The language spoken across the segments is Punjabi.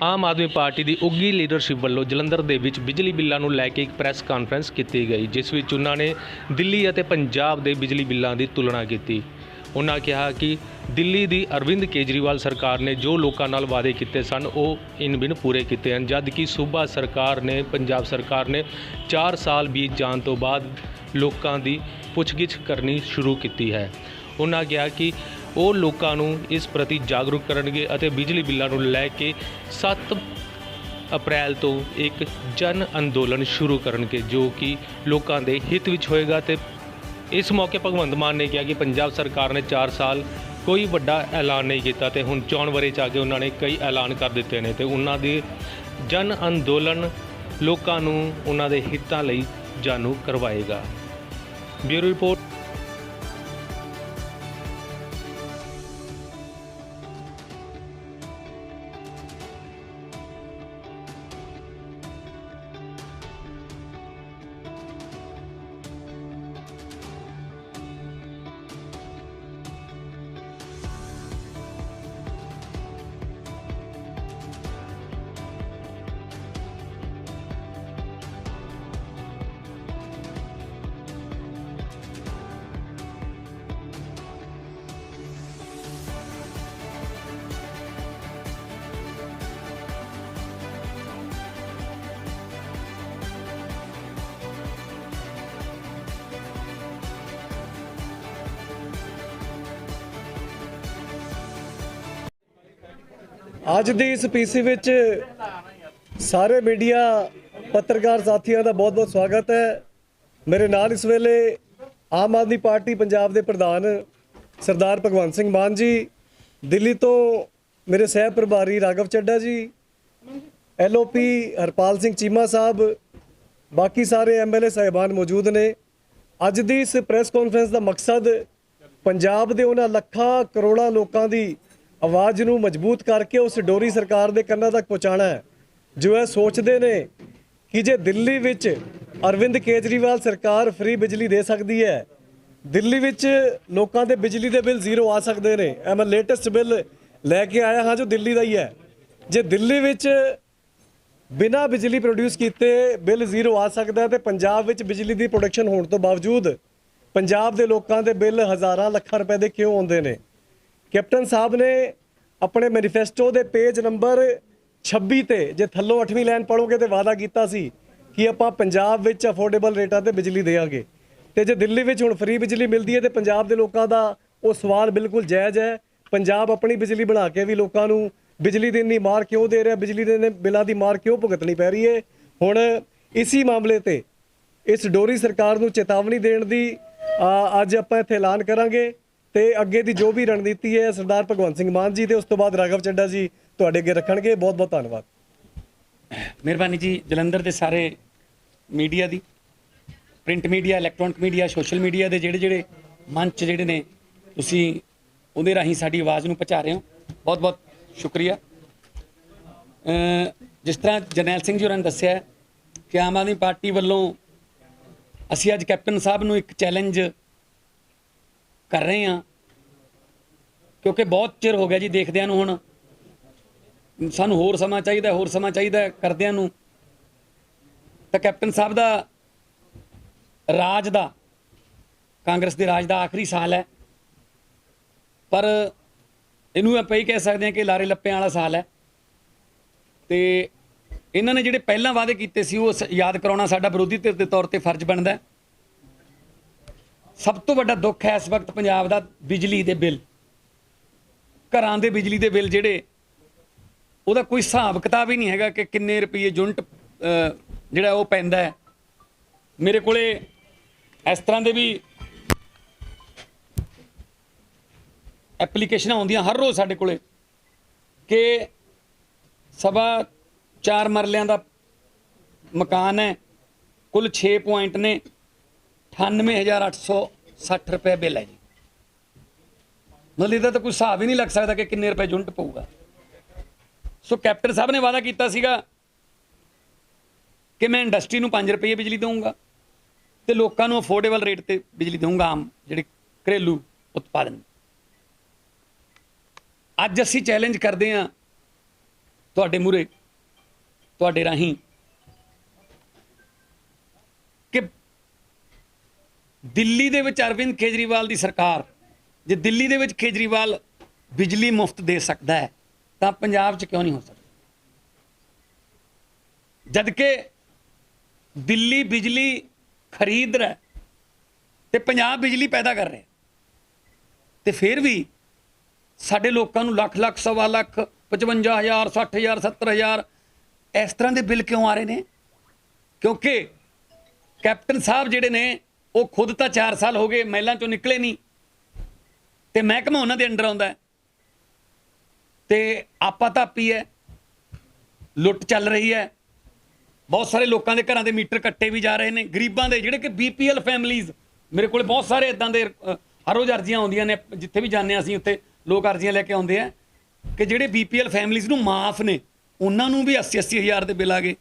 ਆਮ ਆਦਮੀ ਪਾਰਟੀ ਦੀ ਉੱਘੀ ਲੀਡਰਸ਼ਿਪ ਵੱਲੋਂ ਜਲੰਧਰ ਦੇ ਵਿੱਚ ਬਿਜਲੀ ਬਿੱਲਾਂ ਨੂੰ ਲੈ ਕੇ ਇੱਕ ਪ੍ਰੈਸ ਕਾਨਫਰੰਸ ਕੀਤੀ ਗਈ, ਜਿਸ ਵਿੱਚ ਉਹਨਾਂ ਨੇ ਦਿੱਲੀ ਅਤੇ ਪੰਜਾਬ ਦੇ ਬਿਜਲੀ ਬਿੱਲਾਂ ਦੀ ਤੁਲਨਾ ਕੀਤੀ। ਉਹਨਾਂ ਕਿਹਾ ਕਿ ਦਿੱਲੀ ਦੀ ਅਰਵਿੰਦ ਕੇਜਰੀਵਾਲ ਸਰਕਾਰ ਨੇ ਜੋ ਲੋਕਾਂ ਨਾਲ ਵਾਅਦੇ ਕੀਤੇ ਸਨ ਉਹ ਇਨ-ਬਿਨ ਪੂਰੇ ਕੀਤੇ ਹਨ, ਜਦ ਕਿ ਸੂਬਾ ਸਰਕਾਰ ਨੇ, ਪੰਜਾਬ ਸਰਕਾਰ ਨੇ 4 ਸਾਲ ਬੀਤ ਜਾਣ ਤੋਂ ਬਾਅਦ ਲੋਕਾਂ ਦੀ ਪੁੱਛਗਿੱਛ ਕਰਨੀ ਸ਼ੁਰੂ ਕੀਤੀ ਹੈ। ਉਹਨਾਂ ਕਿਹਾ ਕਿ ਉਹ ਲੋਕਾਂ ਨੂੰ ਇਸ ਪ੍ਰਤੀ ਜਾਗਰੂਕ ਕਰਨਗੇ ਅਤੇ ਬਿਜਲੀ ਬਿੱਲਾਂ ਨੂੰ ਲੈ ਕੇ 7 ਅਪ੍ਰੈਲ ਤੋਂ ਇੱਕ ਜਨ ਅੰਦੋਲਨ ਸ਼ੁਰੂ ਕਰਨਗੇ, ਜੋ ਕਿ ਲੋਕਾਂ ਦੇ ਹਿੱਤ ਵਿੱਚ ਹੋਏਗਾ। ਤੇ ਇਸ ਮੌਕੇ ਭਗਵੰਤ ਮਾਨ ਨੇ ਕਿਹਾ ਕਿ ਪੰਜਾਬ ਸਰਕਾਰ ਨੇ 4 ਸਾਲ ਕੋਈ ਵੱਡਾ ਐਲਾਨ ਨਹੀਂ ਕੀਤਾ ਤੇ ਹੁਣ ਚੋਣ ਵਰੇ 'ਚ ਆ ਕੇ ਉਹਨਾਂ ਨੇ ਕਈ ਐਲਾਨ ਕਰ ਦਿੱਤੇ ਨੇ ਤੇ ਉਹਨਾਂ ਦੇ ਜਨ ਅੰਦੋਲਨ ਲੋਕਾਂ ਨੂੰ ਉਹਨਾਂ ਦੇ ਹਿੱਤਾਂ ਲਈ ਜਾਣੂ ਕਰਵਾਏਗਾ। Bureau report. ਅੱਜ ਦੀ ਇਸ ਪੀਸੀ ਵਿੱਚ ਸਾਰੇ ਮੀਡੀਆ ਪੱਤਰਕਾਰ ਸਾਥੀਆਂ ਦਾ ਬਹੁਤ-ਬਹੁਤ ਸਵਾਗਤ ਹੈ। ਮੇਰੇ ਨਾਲ ਇਸ ਵੇਲੇ ਆਮ ਆਦਮੀ ਪਾਰਟੀ ਪੰਜਾਬ ਦੇ ਪ੍ਰਧਾਨ ਸਰਦਾਰ ਭਗਵੰਤ ਸਿੰਘ ਮਾਨ ਜੀ, ਦਿੱਲੀ ਤੋਂ ਮੇਰੇ ਸਹਿ ਪ੍ਰਭਾਰੀ ਰਾਘਵ ਚੱਡਾ ਜੀ, LOP ਹਰਪਾਲ ਸਿੰਘ ਚੀਮਾ ਸਾਹਿਬ, ਬਾਕੀ ਸਾਰੇ MLA ਸਾਹਿਬਾਨ ਮੌਜੂਦ ਨੇ। ਅੱਜ ਦੀ ਇਸ ਪ੍ਰੈਸ ਕਾਨਫਰੰਸ ਦਾ ਮਕਸਦ ਪੰਜਾਬ ਦੇ ਉਹਨਾਂ ਲੱਖਾਂ ਕਰੋੜਾਂ ਲੋਕਾਂ ਦੀ ਆਵਾਜ਼ ਨੂੰ ਮਜ਼ਬੂਤ ਕਰਕੇ ਉਸ ਡੋਰੀ ਸਰਕਾਰ ਦੇ ਕੰਨਾਂ ਤੱਕ ਪਹੁੰਚਾਉਣਾ ਹੈ, ਜੋ ਇਹ ਸੋਚਦੇ ਨੇ ਕਿ ਜੇ ਦਿੱਲੀ ਵਿੱਚ ਅਰਵਿੰਦ ਕੇਜਰੀਵਾਲ ਸਰਕਾਰ ਫ੍ਰੀ ਬਿਜਲੀ ਦੇ ਸਕਦੀ ਹੈ, ਦਿੱਲੀ ਵਿੱਚ ਲੋਕਾਂ ਦੇ ਬਿਜਲੀ ਦੇ ਬਿੱਲ ਜ਼ੀਰੋ ਆ ਸਕਦੇ ਨੇ। ਇਹ ਮੈਂ ਲੇਟੈਸਟ ਬਿੱਲ ਲੈ ਕੇ ਆਇਆ ਹਾਂ ਜੋ ਦਿੱਲੀ ਦਾ ਹੀ ਹੈ। ਜੇ ਦਿੱਲੀ ਵਿੱਚ ਬਿਨਾਂ ਬਿਜਲੀ ਪ੍ਰੋਡਿਊਸ ਕੀਤੇ ਬਿੱਲ ਜ਼ੀਰੋ ਆ ਸਕਦਾ ਹੈ ਤੇ ਪੰਜਾਬ ਵਿੱਚ ਬਿਜਲੀ ਦੀ ਪ੍ਰੋਡਕਸ਼ਨ ਹੋਣ ਤੋਂ ਬਾਵਜੂਦ ਪੰਜਾਬ ਦੇ ਲੋਕਾਂ ਦੇ ਬਿੱਲ ਹਜ਼ਾਰਾਂ ਲੱਖਾਂ ਰੁਪਏ ਦੇ ਕਿਉਂ ਆਉਂਦੇ ਨੇ? ਕੈਪਟਨ ਸਾਹਿਬ ਨੇ ਆਪਣੇ ਮੈਨੀਫੈਸਟੋ ਦੇ ਪੇਜ ਨੰਬਰ 26 ਤੇ ਜੇ ਥੱਲੋਂ 8ਵੀਂ ਲਾਈਨ ਪੜ੍ਹੋਗੇ ਤੇ ਵਾਅਦਾ ਕੀਤਾ ਸੀ ਕਿ ਆਪਾਂ ਪੰਜਾਬ ਵਿੱਚ ਅਫੋਰਡੇਬਲ ਰੇਟਾਂ ਤੇ ਬਿਜਲੀ ਦੇਵਾਂਗੇ। ਤੇ ਜੇ ਦਿੱਲੀ ਵਿੱਚ ਹੁਣ ਫ੍ਰੀ ਬਿਜਲੀ ਮਿਲਦੀ ਹੈ ਤੇ ਪੰਜਾਬ ਦੇ ਲੋਕਾਂ ਦਾ ਉਹ ਸਵਾਲ ਬਿਲਕੁਲ ਜਾਇਜ਼ ਹੈ। ਪੰਜਾਬ ਆਪਣੀ ਬਿਜਲੀ ਬਣਾ ਕੇ ਵੀ ਲੋਕਾਂ ਨੂੰ ਬਿਜਲੀ ਦੀ ਇੰਨੀ ਮਾਰ ਕਿਉਂ ਦੇ ਰਿਹਾ, ਬਿਜਲੀ ਦੇ ਬਿੱਲਾਂ ਦੀ ਮਾਰ ਕਿਉਂ ਭੁਗਤਣੀ ਪੈ ਰਹੀ ਹੈ? ਹੁਣ ਇਸੀ ਮਾਮਲੇ ਤੇ ਇਸ ਡੋਰੀ ਸਰਕਾਰ ਨੂੰ ਚੇਤਾਵਨੀ ਦੇਣ ਦੀ ਅੱਜ ਆਪਾਂ ਇੱਥੇ ਐਲਾਨ ਕਰਾਂਗੇ ਤੇ ਅੱਗੇ ਦੀ ਜੋ ਵੀ ਰਣਨੀਤੀ ਹੈ ਸਰਦਾਰ ਭਗਵੰਤ ਸਿੰਘ ਮਾਨ ਜੀ ਤੇ ਉਸ ਤੋਂ ਬਾਅਦ ਰਾਘਵ ਚੱਡਾ ਜੀ ਤੁਹਾਡੇ ਅੱਗੇ ਰੱਖਣਗੇ। ਬਹੁਤ ਬਹੁਤ ਧੰਨਵਾਦ। ਮਿਹਰਬਾਨੀ ਜੀ। ਜਲੰਧਰ ਦੇ ਸਾਰੇ ਮੀਡੀਆ ਦੀ, print media, electronic media, social media ਦੇ ਜਿਹੜੇ ਮੰਚ ਜਿਹੜੇ ਨੇ, ਤੁਸੀਂ ਉਹਦੇ ਰਾਹੀਂ ਸਾਡੀ ਆਵਾਜ਼ ਨੂੰ ਪਹੁੰਚਾ ਰਹੇ ਹੋ, ਬਹੁਤ ਬਹੁਤ ਸ਼ੁਕਰੀਆ। ਜਿਸ ਤਰ੍ਹਾਂ ਜਰਨੈਲ ਸਿੰਘ ਜੀ ਹੋਰਾਂ ਨੇ ਦੱਸਿਆ ਕਿ ਆਮ ਆਦਮੀ ਪਾਰਟੀ ਵੱਲੋਂ ਅਸੀਂ ਅੱਜ ਕੈਪਟਨ ਸਾਹਿਬ ਨੂੰ ਇੱਕ ਚੈਲੰਜ ਕਰ ਰਹੇ ਹਾਂ, ਕਿਉਂਕਿ ਬਹੁਤ ਚਿਰ ਹੋ ਗਿਆ ਜੀ ਦੇਖਦਿਆਂ ਨੂੰ। ਹੁਣ ਸਾਨੂੰ ਹੋਰ ਸਮਾਂ ਚਾਹੀਦਾ ਕਰਦਿਆਂ ਨੂੰ। ਤਾਂ ਕੈਪਟਨ ਸਾਹਿਬ ਦਾ ਰਾਜ ਦਾ, ਕਾਂਗਰਸ ਦੇ ਰਾਜ ਦਾ ਆਖਰੀ ਸਾਲ ਹੈ, ਪਰ ਇਹਨੂੰ ਆਪਾਂ ਇਹ ਕਹਿ ਸਕਦੇ ਹਾਂ ਕਿ ਲਾਰੇ ਲੱਪਿਆਂ ਵਾਲਾ ਸਾਲ ਹੈ। ਤੇ ਇਹਨਾਂ ਨੇ ਜਿਹੜੇ ਪਹਿਲਾਂ ਵਾਅਦੇ ਕੀਤੇ ਸੀ ਉਹ ਯਾਦ ਕਰਾਉਣਾ ਸਾਡਾ ਵਿਰੋਧੀ ਧਿਰ ਦੇ ਤੌਰ ਤੇ ਫਰਜ਼ ਬਣਦਾ ਹੈ। ਸਭ ਤੋਂ ਵੱਡਾ ਦੁੱਖ ਹੈ ਇਸ ਵਕਤ ਪੰਜਾਬ ਦਾ ਬਿਜਲੀ ਦੇ ਬਿੱਲ, ਘਰਾਂ ਦੇ ਬਿਜਲੀ ਦੇ ਬਿੱਲ ਜਿਹੜੇ, ਉਹਦਾ ਕੋਈ ਹਿਸਾਬ ਕਿਤਾਬ ਹੀ ਨਹੀਂ ਹੈਗਾ ਕਿ ਕਿੰਨੇ ਰੁਪਏ ਯੂਨਿਟ ਜਿਹੜਾ ਉਹ ਪੈਂਦਾ ਹੈ। ਮੇਰੇ ਕੋਲੇ ਇਸ ਤਰ੍ਹਾਂ ਦੇ ਵੀ ਐਪਲੀਕੇਸ਼ਨਾਂ ਆਉਂਦੀਆਂ ਹਰ ਰੋਜ਼ ਸਾਡੇ ਕੋਲੇ ਕਿ 4.25 ਮਰਲਿਆਂ ਦਾ ਮਕਾਨ ਹੈ, ਕੁੱਲ 6 ਪੁਆਇੰਟ ਨੇ, 98,860 ਰੁਪਏ ਬਿੱਲ ਹੈ ਜੀ। ਮਤਲਬ ਇਹਦਾ ਤਾਂ ਕੋਈ ਹਿਸਾਬ ਹੀ ਨਹੀਂ ਲੱਗ ਸਕਦਾ ਕਿ ਕਿੰਨੇ ਰੁਪਏ ਯੂਨਿਟ ਪਊਗਾ। ਸੋ ਕੈਪਟਨ ਸਾਹਿਬ ਨੇ ਵਾਅਦਾ ਕੀਤਾ ਸੀਗਾ ਕਿ ਮੈਂ ਇੰਡਸਟਰੀ ਨੂੰ 5 ਰੁਪਏ ਬਿਜਲੀ ਦਊਂਗਾ ਤੇ ਲੋਕਾਂ ਨੂੰ ਅਫੋਰਡੇਬਲ ਰੇਟ ਤੇ ਬਿਜਲੀ ਦਊਂਗਾ, ਆਮ ਜਿਹੜੇ ਘਰੇਲੂ ਉਤਪਾਦਨ। ਅੱਜ ਅਸੀਂ ਚੈਲੰਜ ਕਰਦੇ ਹਾਂ ਤੁਹਾਡੇ ਮੂਹਰੇ ਤੁਹਾਡੇ ਰਾਹੀਂ ਕਿ ਦਿੱਲੀ ਦੇ ਵਿੱਚ ਅਰਵਿੰਦ ਕੇਜਰੀਵਾਲ ਦੀ ਸਰਕਾਰ, ਜੇ ਦਿੱਲੀ ਦੇ ਵਿੱਚ ਕੇਜਰੀਵਾਲ ਬਿਜਲੀ ਮੁਫਤ ਦੇ ਸਕਦਾ ਹੈ ਤਾਂ ਪੰਜਾਬ 'ਚ ਕਿਉਂ ਨਹੀਂ ਹੋ ਸਕਦਾ? ਜਦ ਕਿ ਦਿੱਲੀ ਬਿਜਲੀ ਖਰੀਦ ਰਿਹਾ ਤੇ ਪੰਜਾਬ ਬਿਜਲੀ ਪੈਦਾ ਕਰ ਰਿਹਾ, ਤੇ ਫਿਰ ਵੀ ਸਾਡੇ ਲੋਕਾਂ ਨੂੰ ਲੱਖ ਲੱਖ, ਸਵਾ ਲੱਖ, 55,000, 60,000, 70,000 ਇਸ ਤਰ੍ਹਾਂ ਦੇ ਬਿੱਲ ਕਿਉਂ ਆ ਰਹੇ ਨੇ? ਕਿਉਂਕਿ ਕੈਪਟਨ ਸਾਹਿਬ ਜਿਹੜੇ ਨੇ ਉਹ ਖੁਦ ਤਾਂ 4 ਸਾਲ ਹੋ ਗਏ ਮਹਿਲਾਂ ਚੋਂ ਨਿਕਲੇ ਨਹੀਂ, ਤੇ ਮਹਿਕਮਾ ਉਹਨਾਂ ਦੇ ਅੰਡਰ ਆਉਂਦਾ ਹੈ, ਤੇ ਆਪਾ ਧਾਪੀ ਹੈ, ਲੁੱਟ ਚੱਲ ਰਹੀ ਹੈ। ਬਹੁਤ ਸਾਰੇ ਲੋਕਾਂ ਦੇ ਘਰਾਂ ਦੇ ਮੀਟਰ ਕੱਟੇ ਵੀ ਜਾ ਰਹੇ ਨੇ, ਗਰੀਬਾਂ ਦੇ ਜਿਹੜੇ ਕਿ BPL ਫੈਮਲੀਜ਼, ਮੇਰੇ ਕੋਲ ਬਹੁਤ ਸਾਰੇ ਇਦਾਂ ਦੇ ਹਰ ਰੋਜ਼ ਅਰਜ਼ੀਆਂ ਆਉਂਦੀਆਂ ਨੇ, ਜਿੱਥੇ ਵੀ ਜਾਂਦੇ ਹਾਂ ਅਸੀਂ ਉੱਥੇ ਲੋਕ ਅਰਜ਼ੀਆਂ ਲੈ ਕੇ ਆਉਂਦੇ ਆ ਕਿ ਜਿਹੜੇ BPL ਫੈਮਲੀਜ਼ ਨੂੰ ਮਾਫ ਨੇ, ਉਹਨਾਂ ਨੂੰ ਵੀ 80-80 ਹਜ਼ਾਰ ਦੇ ਬਿੱਲ ਆ ਗਏ।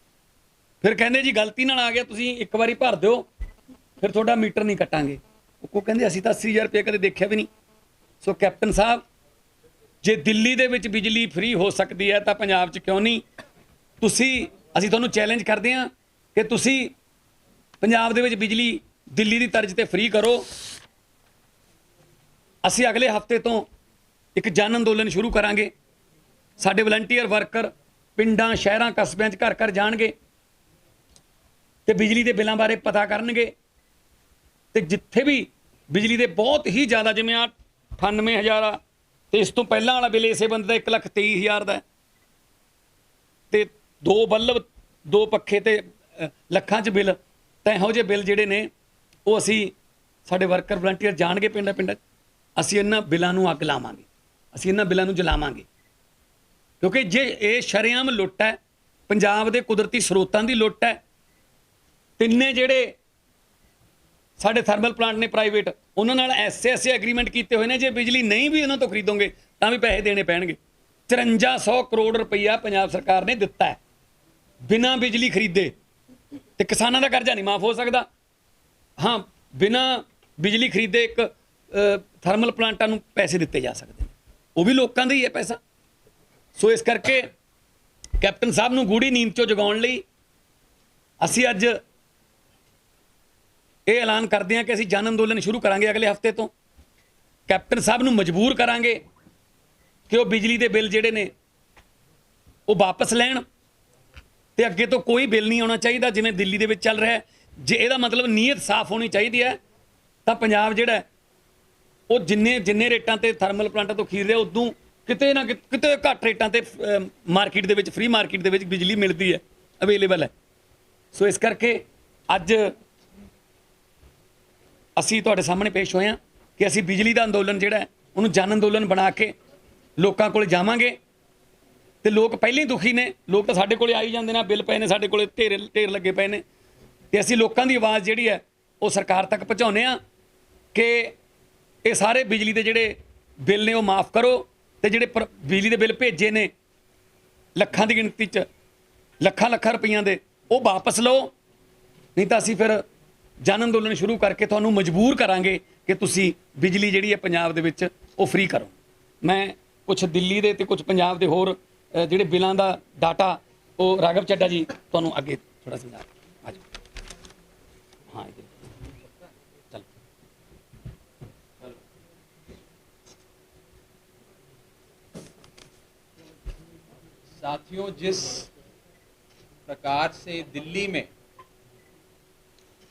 ਫਿਰ ਕਹਿੰਦੇ ਜੀ ਗਲਤੀ ਨਾਲ ਆ ਗਿਆ, ਤੁਸੀਂ ਇੱਕ ਵਾਰੀ ਭਰ ਦਿਓ, ਫਿਰ ਤੁਹਾਡਾ ਮੀਟਰ ਨਹੀਂ ਕੱਟਾਂਗੇ। ਉਹ ਕਹਿੰਦੇ ਅਸੀਂ ਤਾਂ 80,000 ਰੁਪਏ ਕਦੇ ਦੇਖਿਆ ਵੀ ਨਹੀਂ। ਸੋ ਕੈਪਟਨ ਸਾਹਿਬ, ਜੇ ਦਿੱਲੀ ਦੇ ਵਿੱਚ ਬਿਜਲੀ ਫ੍ਰੀ ਹੋ ਸਕਦੀ ਹੈ ਤਾਂ ਪੰਜਾਬ 'ਚ ਕਿਉਂ ਨਹੀਂ? ਅਸੀਂ ਤੁਹਾਨੂੰ ਚੈਲੰਜ ਕਰਦੇ ਹਾਂ ਕਿ ਤੁਸੀਂ ਪੰਜਾਬ ਦੇ ਵਿੱਚ ਬਿਜਲੀ ਦਿੱਲੀ ਦੀ ਤਰਜ਼ ਤੇ ਫ੍ਰੀ ਕਰੋ। ਅਸੀਂ ਅਗਲੇ ਹਫਤੇ ਤੋਂ ਇੱਕ ਜਨ ਅੰਦੋਲਨ ਸ਼ੁਰੂ ਕਰਾਂਗੇ। ਸਾਡੇ ਵਲੰਟੀਅਰ ਵਰਕਰ ਪਿੰਡਾਂ, ਸ਼ਹਿਰਾਂ, ਕਸਬਿਆਂ 'ਚ ਘਰ ਘਰ ਜਾਣਗੇ ਤੇ ਬਿਜਲੀ ਦੇ ਬਿੱਲਾਂ ਬਾਰੇ ਪਤਾ ਕਰਨਗੇ, ਤੇ ਜਿੱਥੇ ਵੀ ਬਿਜਲੀ ਦੇ ਬਹੁਤ ਹੀ ਜ਼ਿਆਦਾ, ਜਿਵੇਂ ਆ 98,000 ਆ, ਤੇ ਇਸ ਤੋਂ ਪਹਿਲਾਂ ਵਾਲਾ ਬਿੱਲ ਇਸੇ ਬੰਦੇ ਦਾ 1,23,000 ਦਾ, ਤੇ 2 ਬੱਲਬ, 2 ਪੱਖੇ ਤੇ ਲੱਖਾਂ 'ਚ ਬਿੱਲ। ਤਾਂ ਇਹੋ ਜਿਹੇ ਬਿੱਲ ਜਿਹੜੇ ਨੇ ਉਹ ਅਸੀਂ, ਸਾਡੇ ਵਰਕਰ ਵਲੰਟੀਅਰ ਜਾਣਗੇ ਪਿੰਡਾਂ ਪਿੰਡਾਂ, ਅਸੀਂ ਇਹਨਾਂ ਬਿੱਲਾਂ ਨੂੰ ਅੱਗ ਲਾਵਾਂਗੇ, ਅਸੀਂ ਇਹਨਾਂ ਬਿੱਲਾਂ ਨੂੰ ਜਲਾਵਾਂਗੇ। ਕਿਉਂਕਿ ਜੇ ਇਹ ਸ਼ਰੇਆਮ ਲੁੱਟ ਹੈ, ਪੰਜਾਬ ਦੇ ਕੁਦਰਤੀ ਸਰੋਤਾਂ ਦੀ ਲੁੱਟ ਹੈ। ਤਿੰਨੇ ਜਿਹੜੇ ਸਾਡੇ ਥਰਮਲ ਪਲਾਂਟ ਨੇ ਪ੍ਰਾਈਵੇਟ, ਉਹਨਾਂ ਨਾਲ ਐਸੇ ਐਗਰੀਮੈਂਟ ਕੀਤੇ ਹੋਏ ਨੇ, ਜੇ ਬਿਜਲੀ ਨਹੀਂ ਵੀ ਉਹਨਾਂ ਤੋਂ ਖਰੀਦੋਗੇ ਤਾਂ ਵੀ ਪੈਸੇ ਦੇਣੇ ਪੈਣਗੇ। 5300 ਕਰੋੜ ਰੁਪਈਆ ਪੰਜਾਬ ਸਰਕਾਰ ਨੇ ਦਿੱਤਾ ਹੈ ਬਿਨਾਂ ਬਿਜਲੀ ਖਰੀਦੇ, ਤੇ ਕਿਸਾਨਾਂ ਦਾ ਕਰਜ਼ਾ ਨਹੀਂ ਮਾਫ ਹੋ ਸਕਦਾ। ਹਾਂ, ਬਿਨਾਂ ਬਿਜਲੀ ਖਰੀਦੇ ਇੱਕ ਥਰਮਲ ਪਲਾਂਟਾਂ ਨੂੰ ਪੈਸੇ ਦਿੱਤੇ ਜਾ ਸਕਦੇ ਨੇ, ਉਹ ਵੀ ਲੋਕਾਂ ਦਾ ਹੀ ਹੈ ਪੈਸਾ। ਸੋ ਇਸ ਕਰਕੇ ਕੈਪਟਨ ਸਾਹਿਬ ਨੂੰ ਗੂੜੀ ਨੀਂਦ ਚੋਂ ਜਗਾਉਣ ਲਈ ਅਸੀਂ ਅੱਜ ਇਹ ਐਲਾਨ ਕਰਦੇ ਹਾਂ ਕਿ ਅਸੀਂ ਜਨ ਅੰਦੋਲਨ ਸ਼ੁਰੂ ਕਰਾਂਗੇ ਅਗਲੇ ਹਫਤੇ ਤੋਂ। ਕੈਪਟਨ ਸਾਹਿਬ ਨੂੰ ਮਜਬੂਰ ਕਰਾਂਗੇ ਕਿ ਉਹ ਬਿਜਲੀ ਦੇ ਬਿੱਲ ਜਿਹੜੇ ਨੇ ਉਹ ਵਾਪਸ ਲੈਣ, ਤੇ ਅੱਗੇ ਤੋਂ ਕੋਈ ਬਿੱਲ ਨਹੀਂ ਆਉਣਾ ਚਾਹੀਦਾ ਜਿਵੇਂ ਦਿੱਲੀ ਦੇ ਵਿੱਚ ਚੱਲ ਰਿਹਾ ਹੈ। ਜੇ ਇਹਦਾ ਮਤਲਬ ਨੀਅਤ ਸਾਫ਼ ਹੋਣੀ ਚਾਹੀਦੀ ਹੈ ਤਾਂ ਪੰਜਾਬ ਜਿਹੜਾ ਉਹ ਜਿੰਨੇ ਰੇਟਾਂ ਤੇ ਥਰਮਲ ਪਲਾਂਟਾਂ ਤੋਂ ਖਰੀਦ ਰਿਹਾ, ਉਦੋਂ ਕਿਤੇ ਨਾ ਕਿਤੇ ਘੱਟ ਰੇਟਾਂ ਤੇ ਮਾਰਕੀਟ ਦੇ ਵਿੱਚ, ਫ੍ਰੀ ਮਾਰਕੀਟ ਦੇ ਵਿੱਚ ਬਿਜਲੀ ਮਿਲਦੀ ਹੈ, ਅਵੇਲੇਬਲ ਹੈ। ਸੋ ਇਸ ਕਰਕੇ ਅੱਜ ਅਸੀਂ ਤੁਹਾਡੇ ਸਾਹਮਣੇ ਪੇਸ਼ ਹੋਏ ਹਾਂ ਕਿ ਅਸੀਂ ਬਿਜਲੀ ਦਾ ਅੰਦੋਲਨ ਜਿਹੜਾ ਹੈ ਉਹਨੂੰ ਜਨ ਅੰਦੋਲਨ ਬਣਾ ਕੇ ਲੋਕਾਂ ਕੋਲ ਜਾਵਾਂਗੇ। ਤੇ ਲੋਕ ਪਹਿਲਾਂ ਹੀ ਦੁਖੀ ਨੇ, ਲੋਕ ਤਾਂ ਸਾਡੇ ਕੋਲੇ ਆਈ ਜਾਂਦੇ ਨੇ, ਬਿੱਲ ਪਏ ਨੇ ਸਾਡੇ ਕੋਲੇ, ਢੇਰ ਲੱਗੇ ਪਏ ਨੇ, ਤੇ ਅਸੀਂ ਲੋਕਾਂ ਦੀ ਆਵਾਜ਼ ਜਿਹੜੀ ਹੈ ਉਹ ਸਰਕਾਰ ਤੱਕ ਪਹੁੰਚਾਉਂਦੇ ਹਾਂ ਕਿ ਇਹ ਸਾਰੇ ਬਿਜਲੀ ਦੇ ਜਿਹੜੇ ਬਿੱਲ ਨੇ ਉਹ ਮਾਫ ਕਰੋ, ਤੇ ਜਿਹੜੇ ਬਿਜਲੀ ਦੇ ਬਿੱਲ ਭੇਜੇ ਨੇ ਲੱਖਾਂ ਦੀ ਗਿਣਤੀ 'ਚ, ਲੱਖਾਂ ਰੁਪਈਆਂ ਦੇ, ਉਹ ਵਾਪਸ ਲਓ। ਨਹੀਂ ਤਾਂ ਅਸੀਂ ਫਿਰ ਜਨ ਅੰਦੋਲਨ ਸ਼ੁਰੂ ਕਰਕੇ ਤੁਹਾਨੂੰ ਮਜਬੂਰ ਕਰਾਂਗੇ ਕਿ ਤੁਸੀਂ ਬਿਜਲੀ ਜਿਹੜੀ ਹੈ ਪੰਜਾਬ ਦੇ ਵਿੱਚ ਉਹ ਫ੍ਰੀ ਕਰੋ। ਮੈਂ ਕੁਝ ਦਿੱਲੀ ਦੇ ਤੇ ਕੁਝ ਪੰਜਾਬ ਦੇ ਹੋਰ ਜਿਹੜੇ ਬਿੱਲਾਂ ਦਾ ਡਾਟਾ ਉਹ ਰਾਘਵ ਚੱਡਾ ਜੀ ਤੁਹਾਨੂੰ ਅੱਗੇ ਥੋੜਾ ਸਮਝਾ। ਆ ਜਾਓ। ਹਾਂ ਚਲ साथियों, जिस प्रकार से दिल्ली में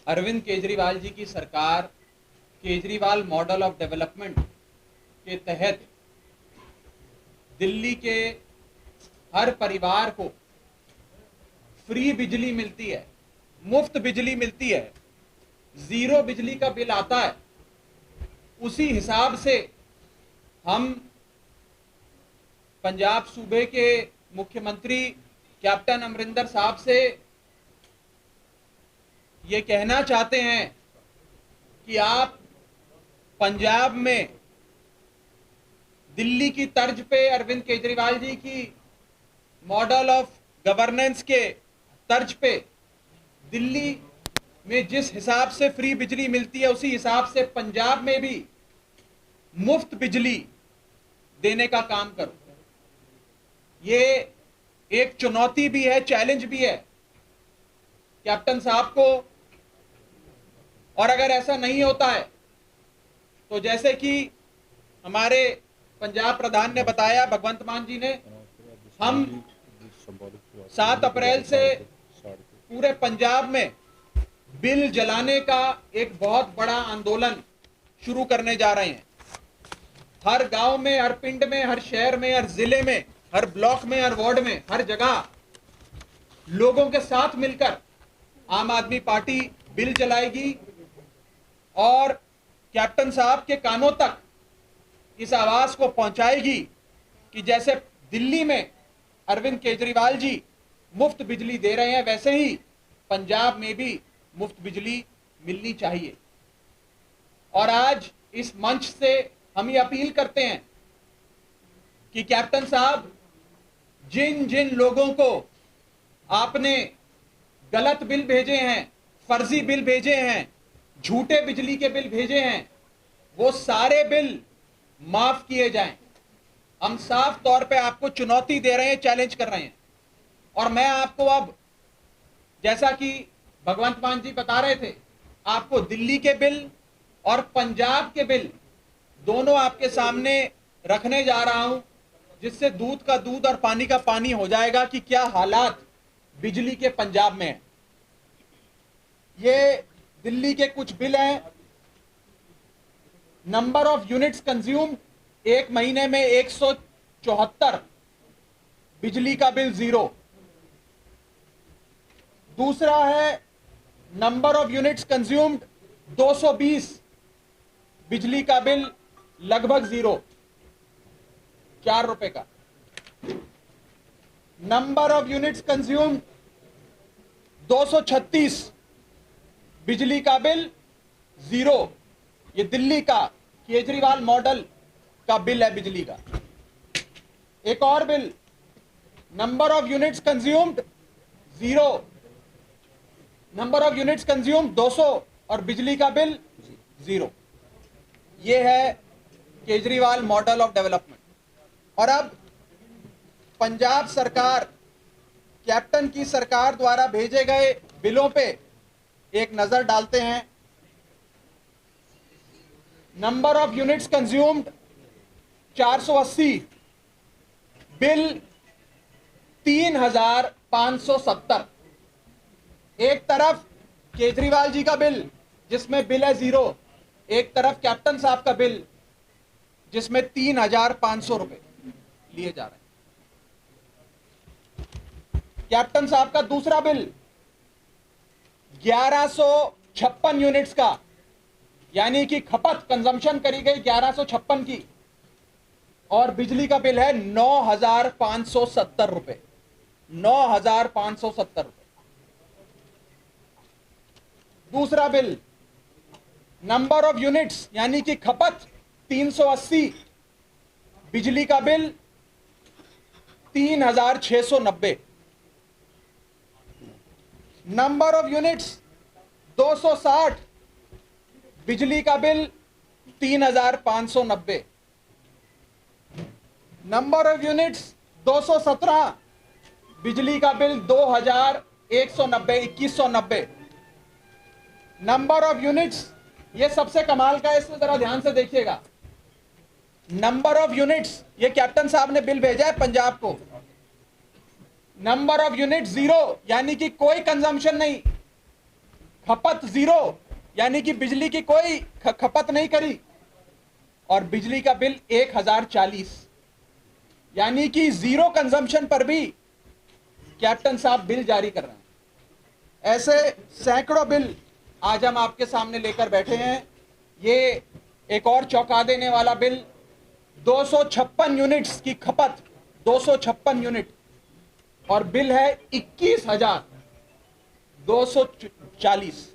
अरविंद केजरीवाल जी की सरकार केजरीवाल मॉडल ऑफ डेवलपमेंट के तहत दिल्ली के हर परिवार को फ्री बिजली मिलती है, मुफ्त बिजली मिलती है, जीरो बिजली का बिल आता है, उसी हिसाब से हम पंजाब सूबे के मुख्यमंत्री कैप्टन अमरिंदर साहब से ये कहना चाहते हैं कि आप पंजाब में दिल्ली की तर्ज पे अरविंद केजरीवाल जी की मॉडल ऑफ गवर्नेंस के तर्ज पे दिल्ली में जिस हिसाब से फ्री बिजली मिलती है उसी हिसाब से पंजाब में भी मुफ्त बिजली देने का काम करो। ये एक चुनौती भी है, चैलेंज भी है कैप्टन साहब को। और अगर ऐसा नहीं होता है तो जैसे कि हमारे पंजाब प्रधान ने बताया, भगवंत मान जी ने, हम 7 अप्रैल से पूरे पंजाब में बिल जलाने का एक बहुत बड़ा आंदोलन शुरू करने जा रहे हैं। हर गांव में, हर पिंड में, हर शहर में, हर जिले में, हर ब्लॉक में, हर वार्ड में, हर जगह लोगों के साथ मिलकर आम आदमी पार्टी बिल जलाएगी और कैप्टन साहब के कानों तक इस आवाज को पहुंचाएगी कि जैसे दिल्ली में अरविंद केजरीवाल जी मुफ्त बिजली दे रहे हैं, वैसे ही पंजाब में भी मुफ्त बिजली मिलनी चाहिए। और आज इस मंच से हम ये अपील करते हैं कि कैप्टन साहब, जिन जिन लोगों को आपने गलत बिल भेजे हैं, फर्जी बिल भेजे हैं, झूठे बिजली के बिल भेजे हैं, वो सारे बिल माफ किए जाएं। हम साफ तौर पे आपको चुनौती दे रहे हैं, चैलेंज कर रहे हैं। और मैं आपको अब, जैसा कि भगवंत मान जी बता रहे थे, आपको दिल्ली के बिल और पंजाब के बिल दोनों आपके सामने रखने जा रहा हूं, जिससे दूध का दूध और पानी का पानी हो जाएगा कि क्या हालात बिजली के पंजाब में है। ये दिल्ली के कुछ बिल हैं। नंबर ऑफ यूनिट्स कंज्यूम्ड, एक महीने में 174 बिजली का बिल 0। दूसरा है नंबर ऑफ यूनिट्स कंज्यूम्ड 220, बिजली का बिल लगभग 0, 4 रुपए का। नंबर ऑफ यूनिट्स कंज्यूम्ड 236, बिजली का बिल 0। ये दिल्ली का केजरीवाल मॉडल का बिल है बिजली का। एक और bill, number of units consumed 0, number of units consumed 200 और बिजली का बिल 0। ये है केजरीवाल मॉडल ऑफ डेवलपमेंट। और अब पंजाब सरकार, कैप्टन की सरकार द्वारा भेजे गए बिलों पे एक नजर डालते हैं। Number of units consumed 480, bill 3570। एक तरफ केजरीवाल जी का बिल जिसमें बिल है 0, एक तरफ कैप्टन साहब का बिल जिसमें 3500 रुपए लिए जा रहे हैं। कैप्टन साहब का दूसरा बिल 1156 यूनिट्स का, यानी कि खपत, कंजम्पशन करी गई 1156 की, और बिजली का बिल है 9570 रुपए, 9570 रुपए। दूसरा बिल, नंबर ऑफ यूनिट्स यानी कि खपत 380, बिजली का बिल 3690। नंबर ऑफ यूनिट्स 260, बिजली का बिल 3590। नंबर ऑफ यूनिट्स 217, बिजली का बिल 2190, 2190। नंबर ऑफ यूनिट्स, ये सबसे कमाल का है, इसमें जरा ध्यान से देखिएगा। नंबर ऑफ यूनिट्स, ये कैप्टन साहब ने बिल भेजा है पंजाब को। नंबर ऑफ यूनिट 0, यानी कि कोई कंजम्पशन नहीं, खपत 0, यानी कि बिजली की कोई खपत नहीं करी, और बिजली का बिल 1040, यानी कि 0 कंजम्पशन पर भी कैप्टन साहब बिल जारी कर रहे हैं। ऐसे सैकड़ों बिल आज हम आपके सामने लेकर बैठे हैं। ये एक और चौंका देने वाला बिल, 256 यूनिट्स की खपत, 256 यूनिट, और बिल है 21,240,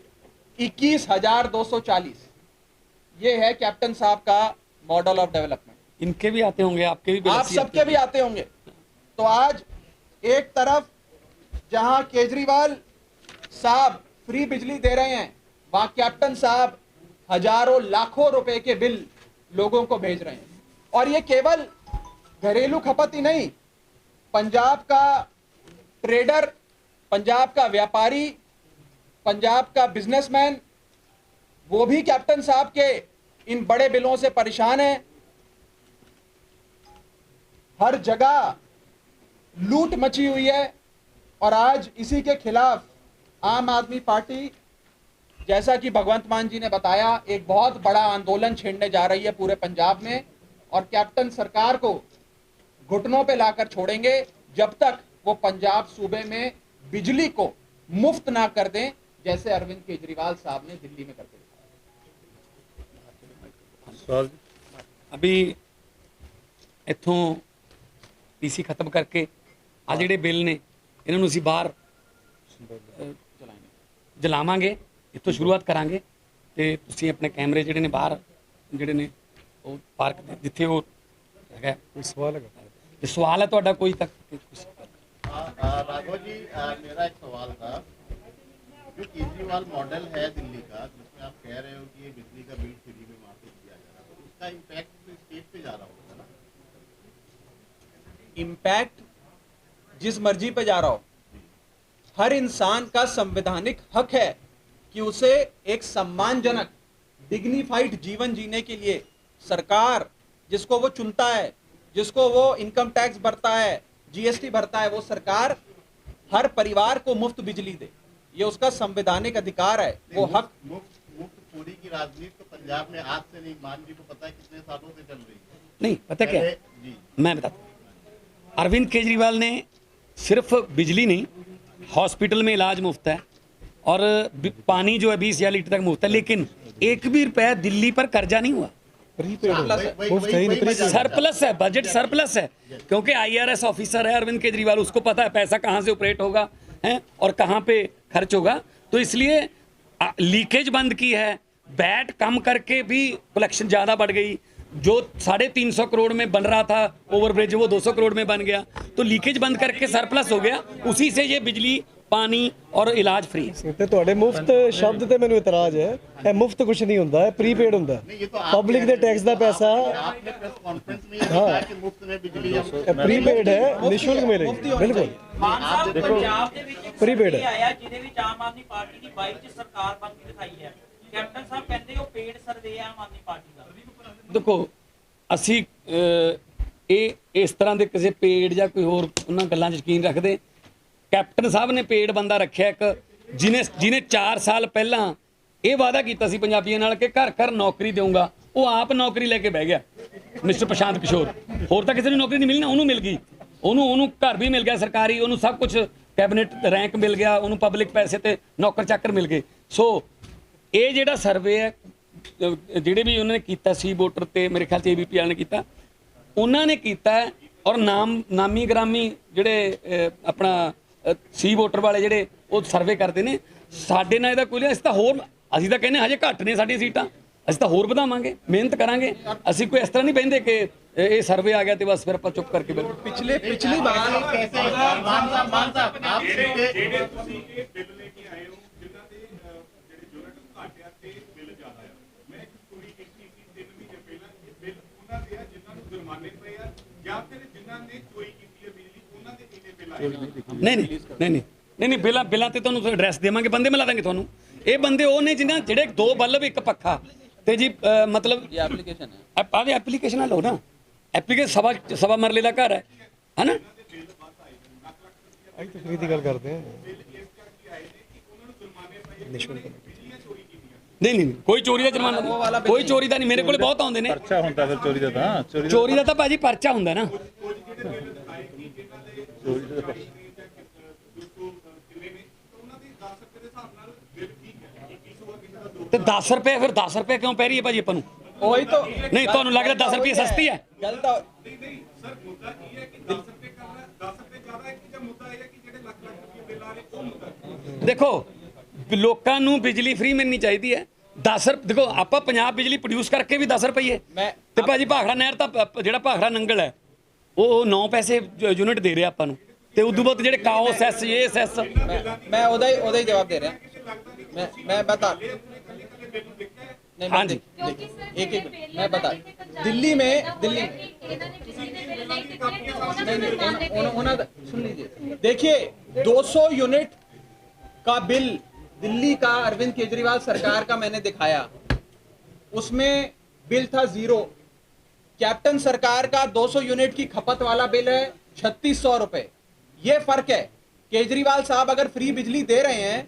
21,240। ये है कैप्टन साहब का मॉडल ऑफ डेवलपमेंट। इनके भी आते होंगे, आपके भी, आप सबके भी आते होंगे। तो आज एक तरफ जहां केजरीवाल साहब फ्री बिजली दे रहे हैं, वहां कैप्टन साहब हजारों लाखों रुपए के बिल लोगों को भेज रहे हैं। और ये केवल घरेलू खपत ही नहीं, पंजाब का ट्रेडर, पंजाब का व्यापारी, पंजाब का बिजनेसमैन, वो भी कैप्टन साहब के इन बड़े बिलों से परेशान है। हर जगह लूट मची हुई है और आज इसी के खिलाफ आम आदमी पार्टी, जैसा कि भगवंत मान जी ने बताया, एक बहुत बड़ा आंदोलन छेड़ने जा रही है पूरे पंजाब में और कैप्टन सरकार को घुटनों पे लाकर छोड़ेंगे जब तक वो पंजाब सूबे में बिजली को मुफ्त ना कर दें, जैसे अरविंद केजरीवाल साहब ने दिल्ली में करके दिखाया। अभी इत्थों पीसी खत्म करके आ ਜਿਹੜੇ ਬਿੱਲ ਨੇ ਇਹਨਾਂ ਨੂੰ ਅਸੀਂ ਬਾਹਰ ਜਲਾਵਾਂਗੇ, ਇੱਥੋਂ ਸ਼ੁਰੂਆਤ ਕਰਾਂਗੇ ਤੇ ਤੁਸੀਂ ਆਪਣੇ ਕੈਮਰੇ ਜਿਹੜੇ ਨੇ ਬਾਹਰ ਜਿਹੜੇ ਨੇ ਉਹ ਪਾਰਕ ਦੇ ਜਿੱਥੇ ਉਹ ਹੈਗਾ ਕੋਈ ਸਵਾਲ ਹੈਗਾ? ਤੇ ਸਵਾਲ ਹੈ ਤੁਹਾਡਾ ਕੋਈ ਤੱਕ राघव जी, मेरा एक सवाल था। जो केजरीवाल मॉडल है दिल्ली का, जिसमें आप कह रहे हो कि ये बिजली का बिल फ्री में वहाँ पे दिया जा रहा है, तो उसका इम्पैक्ट तो स्टेट पे जा रहा होगा ना? इम्पैक्ट जिस मर्जी पे जा रहा हो, हर इंसान का संवैधानिक हक है कि उसे एक सम्मानजनक डिग्निफाइड जीवन जीने के लिए सरकार जिसको वो चुनता है, जिसको वो इनकम टैक्स भरता है, जीएसटी भरता है, वो सरकार हर परिवार को मुफ्त बिजली दे, ये उसका संवैधानिक अधिकार है। वो हक मुफ्त चोरी की राजनीति तो पंजाब में आज से नहीं, मान जी को पता है कितने सालों से चल रही है। नहीं पता क्या है? जी, मैं बताता हूँ। अरविंद केजरीवाल ने सिर्फ बिजली नहीं, हॉस्पिटल में इलाज मुफ्त है और पानी जो है 20,000 लीटर तक मुफ्त है, लेकिन एक भी रुपया दिल्ली पर कर्जा नहीं हुआ। सरप्लस है, बजट सरप्लस है, क्योंकि आईआरएस ऑफिसर है अरविंद केजरीवाल, उसको पता है पैसा कहाँ से ऑपरेट होगा है और कहाँ पे खर्च होगा, तो इसलिए लीकेज बंद की है। बैट कम करके भी कलेक्शन ज़्यादा बढ़ गई, जो 350 करोड़ में बन रहा था ओवरब्रिज वो 200 करोड़ में बन गया, तो लीकेज बंद करके सरप्लस हो गया, उसी से ये बिजली पानी और इलाज फ्री। ਤੇ ਤੁਹਾਡੇ ਮੁਫਤ ਸ਼ਬਦ ਤੇ ਮੈਨੂੰ ਇਤਰਾਜ਼ ਹੈ। ਇਹ ਮੁਫਤ ਕੁਝ ਨਹੀਂ ਹੁੰਦਾ, ਇਹ ਪ੍ਰੀਪੇਡ ਹੁੰਦਾ ਹੈ। ਪਬਲਿਕ ਦੇ ਟੈਕਸ ਦਾ ਪੈਸਾ आपने प्रेस कॉन्फ्रेंस में ये बताया कि मुफ्त में बिजली हम ਪ੍ਰੀਪੇਡ ਹੈ, ਨਿਸ਼ੁਲਕ ਮਿਲੇਗੀ ਬਿਲਕੁਲ। ਮਾਨ ਸਾਹਿਬ ਪੰਜਾਬ ਦੇ ਵਿੱਚ ਇੱਕ Prepaid ਸਰਵੇ ਆਇਆ ਜਿਹਦੇ ਵਿੱਚ ਆਮ ਆਦਮੀ ਪਾਰਟੀ ਦੀ 22 ਚ ਸਰਕਾਰ ਬਣਦੀ ਦਿਖਾਈ ਹੈ। ਕੈਪਟਨ ਸਾਹਿਬ ਕਹਿੰਦੇ ਉਹ ਪੇਡ ਸਰਵੇ ਹੈ ਆਮ ਆਦਮੀ ਪਾਰਟੀ ਦਾ। ਦੇਖੋ ਅਸੀਂ ਇਹ ਇਸ ਤਰ੍ਹਾਂ ਦੇ ਕਿਸੇ ਪੇਡ ਜਾਂ ਕੋਈ ਹੋਰ ਉਹਨਾਂ ਗੱਲਾਂ 'ਚ ਯਕੀਨ ਰੱਖਦੇ। ਕੈਪਟਨ ਸਾਹਿਬ ਨੇ ਪੇਡ ਬੰਦਾ ਰੱਖਿਆ ਇੱਕ, ਜਿਹਨੇ 4 ਸਾਲ ਪਹਿਲਾਂ ਇਹ ਵਾਅਦਾ ਕੀਤਾ ਸੀ ਪੰਜਾਬੀਆਂ ਨਾਲ ਕਿ ਘਰ ਘਰ ਨੌਕਰੀ ਦੇਊਂਗਾ, ਉਹ ਆਪ ਨੌਕਰੀ ਲੈ ਕੇ ਬਹਿ ਗਿਆ, ਮਿਸਟਰ ਪ੍ਰਸ਼ਾਂਤ ਕਿਸ਼ੋਰ। ਹੋਰ ਤਾਂ ਕਿਸੇ ਨੂੰ ਨੌਕਰੀ ਨਹੀਂ ਮਿਲੀ ਨਾ, ਉਹਨੂੰ ਮਿਲ ਗਈ, ਉਹਨੂੰ ਘਰ ਵੀ ਮਿਲ ਗਿਆ ਸਰਕਾਰੀ, ਉਹਨੂੰ ਸਭ ਕੁਝ ਕੈਬਨਿਟ ਰੈਂਕ ਮਿਲ ਗਿਆ, ਉਹਨੂੰ ਪਬਲਿਕ ਪੈਸੇ ਤੇ ਨੌਕਰ ਚਾਕਰ ਮਿਲ ਗਏ। ਸੋ ਇਹ ਜਿਹੜਾ ਸਰਵੇ ਹੈ ਜਿਹੜੇ ਵੀ ਉਹਨਾਂ ਨੇ ਕੀਤਾ ਸੀ ਵੋਟਰ ਤੇ, ਮੇਰੇ ਖਿਆਲ 'ਚ ABP ਵਾਲਿਆਂ ਨੇ ਕੀਤਾ, ਉਹਨਾਂ ਨੇ ਕੀਤਾ ਔਰ ਨਾਮੀ ਗ੍ਰਾਮੀ ਜਿਹੜੇ ਆਪਣਾ ਸੀ ਵੋਟਰ ਵਾਲੇ ਜਿਹੜੇ ਉਹ ਸਰਵੇ ਕਰਦੇ ਨੇ। ਸਾਡੇ ਨਾਲ ਇਹਦਾ ਕੋਈ ਨਹੀਂ, ਅਸੀਂ ਤਾਂ ਕਹਿੰਦੇ ਹਜੇ ਘੱਟ ਨੇ ਸਾਡੀਆਂ ਸੀਟਾਂ, ਅਸੀਂ ਤਾਂ ਹੋਰ ਵਧਾਵਾਂਗੇ, ਮਿਹਨਤ ਕਰਾਂਗੇ। ਅਸੀਂ ਕੋਈ ਇਸ ਤਰ੍ਹਾਂ ਨਹੀਂ ਬਹਿੰਦੇ ਕਿ ਇਹ ਸਰਵੇ ਆ ਗਿਆ ਤੇ ਬਸ ਫਿਰ ਆਪਾਂ ਚੁੱਪ ਕਰਕੇ ਬੈਠੇ। पिछली बार कैसे मान साहब आप ਨਹੀਂ ਬਿੱਲਾਂ ਤੇ ਤੁਹਾਨੂੰ ਐਡਰੈਸ ਦੇਵਾਂਗੇ, ਬੰਦੇ ਮਿਲਾ ਦਾਂਗੇ ਤੁਹਾਨੂੰ। ਇਹ ਬੰਦੇ ਉਹ ਨੇ ਜਿਹੜੇ 2 ਬਲਬ 1 ਪੱਖਾ ਤੇ ਜੀ ਮਤਲਬ ये एप्लीकेशन है। ਆਹ ਐਪਲੀਕੇਸ਼ਨ ਨਾਲ ਲਓ ਨਾ, ਐਪਲੀਕੇਸ਼ਨ ਸਵਾ ਮਰਲੇ ਦਾ ਘਰ ਹੈ ਨਾ। ਅੱਜ ਤੱਕ ਦੀ ਗੱਲ ਕਰਦੇ ਹਾਂ। ਨਹੀਂ ਕੋਈ ਚੋਰੀ ਦਾ ਜੁਰਮਾਨਾ, ਕੋਈ ਚੋਰੀ ਦਾ ਨਹੀਂ, ਮੇਰੇ ਕੋਲੇ ਬਹੁਤ ਆਉਂਦੇ ਨੇ। ਪਰਚਾ ਹੁੰਦਾ ਫਿਰ ਚੋਰੀ ਦਾ, ਤਾਂ ਚੋਰੀ ਦਾ ਤਾਂ ਭਾਜੀ ਪਰਚਾ ਹੁੰਦਾ ਨਾ। ਤੇ 10 ਰੁਪਏ, ਫਿਰ 10 ਰੁਪਏ ਕਿਉਂ ਪੈ ਰਹੀ ਹੈ ਭਾਜੀ ਆਪਾਂ ਨੂੰ? वही तो ਨਹੀਂ ਤੁਹਾਨੂੰ ਲੱਗਦਾ 10 ਰੁਪਏ ਸਸਤੀ ਹੈ? गलत ਦੇਖੋ ਲੋਕਾਂ ਨੂੰ ਬਿਜਲੀ ਫ੍ਰੀ ਮਿਲਣੀ ਚਾਹੀਦੀ ਹੈ। 10 ਰੁਪਏ ਦੇਖੋ, ਆਪਾਂ ਪੰਜਾਬ ਬਿਜਲੀ ਪ੍ਰੋਡਿਊਸ ਕਰਕੇ ਵੀ 10 ਰੁਪਏ ਤੇ ਭਾਜੀ ਭਾਖੜਾ ਨਹਿਰ ਤਾਂ ਜਿਹੜਾ ਭਾਖੜਾ ਨੰਗਲ ਹੈ ਉਹ 9 ਪੈਸੇ ਯੂਨਿਟ ਦੇ ਰਿਹਾ ਆਪਾਂ ਨੂੰ, ਤੇ ਉਦੋਂ ਬਾਅਦ ਜਿਹੜੇ ਕਾਓ ਸੈਸ ਇਹ ਸੈਸ। मैं उदय जवाब दे रहा। मैं बता नहीं, हाँ जी। एक मैं बता दिल्ली में सुन लीजिए, देखिए 200 यूनिट का बिल दिल्ली का अरविंद केजरीवाल सरकार का मैंने दिखाया, उसमें बिल था 0। कैप्टन सरकार का 200 यूनिट की खपत वाला बिल है 3600 रुपए। ये फर्क है। केजरीवाल साहब अगर फ्री बिजली दे रहे हैं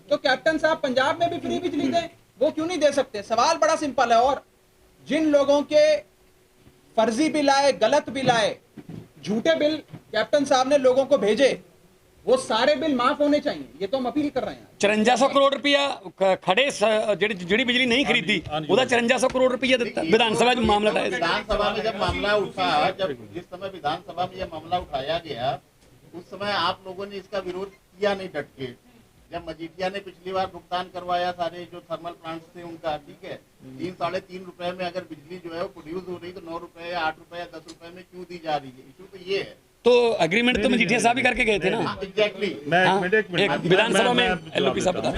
तो कैप्टन साहब पंजाब में भी फ्री बिजली दें, वो क्यों नहीं दे सकते? सवाल बड़ा सिंपल है। और जिन लोगों के फर्जी बिल आए, गलत बिल आए, झूठे बिल कैप्टन साहब ने लोगों को भेजे, वो सारे बिल माफ होने चाहिए। ये तो हम अपील कर रहे हैं। 5400 करोड़ रुपया खड़े ਜਿਹੜੀ ਬਿਜਲੀ ਨਹੀਂ ਖਰੀਦੀ ਉਹਦਾ 5400 करोड़ रुपया ਦਿੱਤਾ विधान सभा में मामला उठाया। विधानसभा में जब मामला उठा, जब जिस समय विधानसभा में यह मामला उठाया गया, उस समय आप लोगों ने इसका विरोध किया नहीं डट के। जब मजीठिया ने पिछली बार भुगतान करवाया सारे जो थर्मल प्लांट्स थे उनका, ठीक है, 3-3.5 रुपए में अगर बिजली जो है वो प्रोड्यूस हो रही तो 9 रुपए या 8 रुपए या 10 रुपए में क्यों दी जा रही है? इशू तो ये है। तो एग्रीमेंट तो मजीठिया साहब ही करके गए थे ना। एग्जैक्टली। मैं हाँ, एक मिनट विधानसभा में एलओपी साहब बता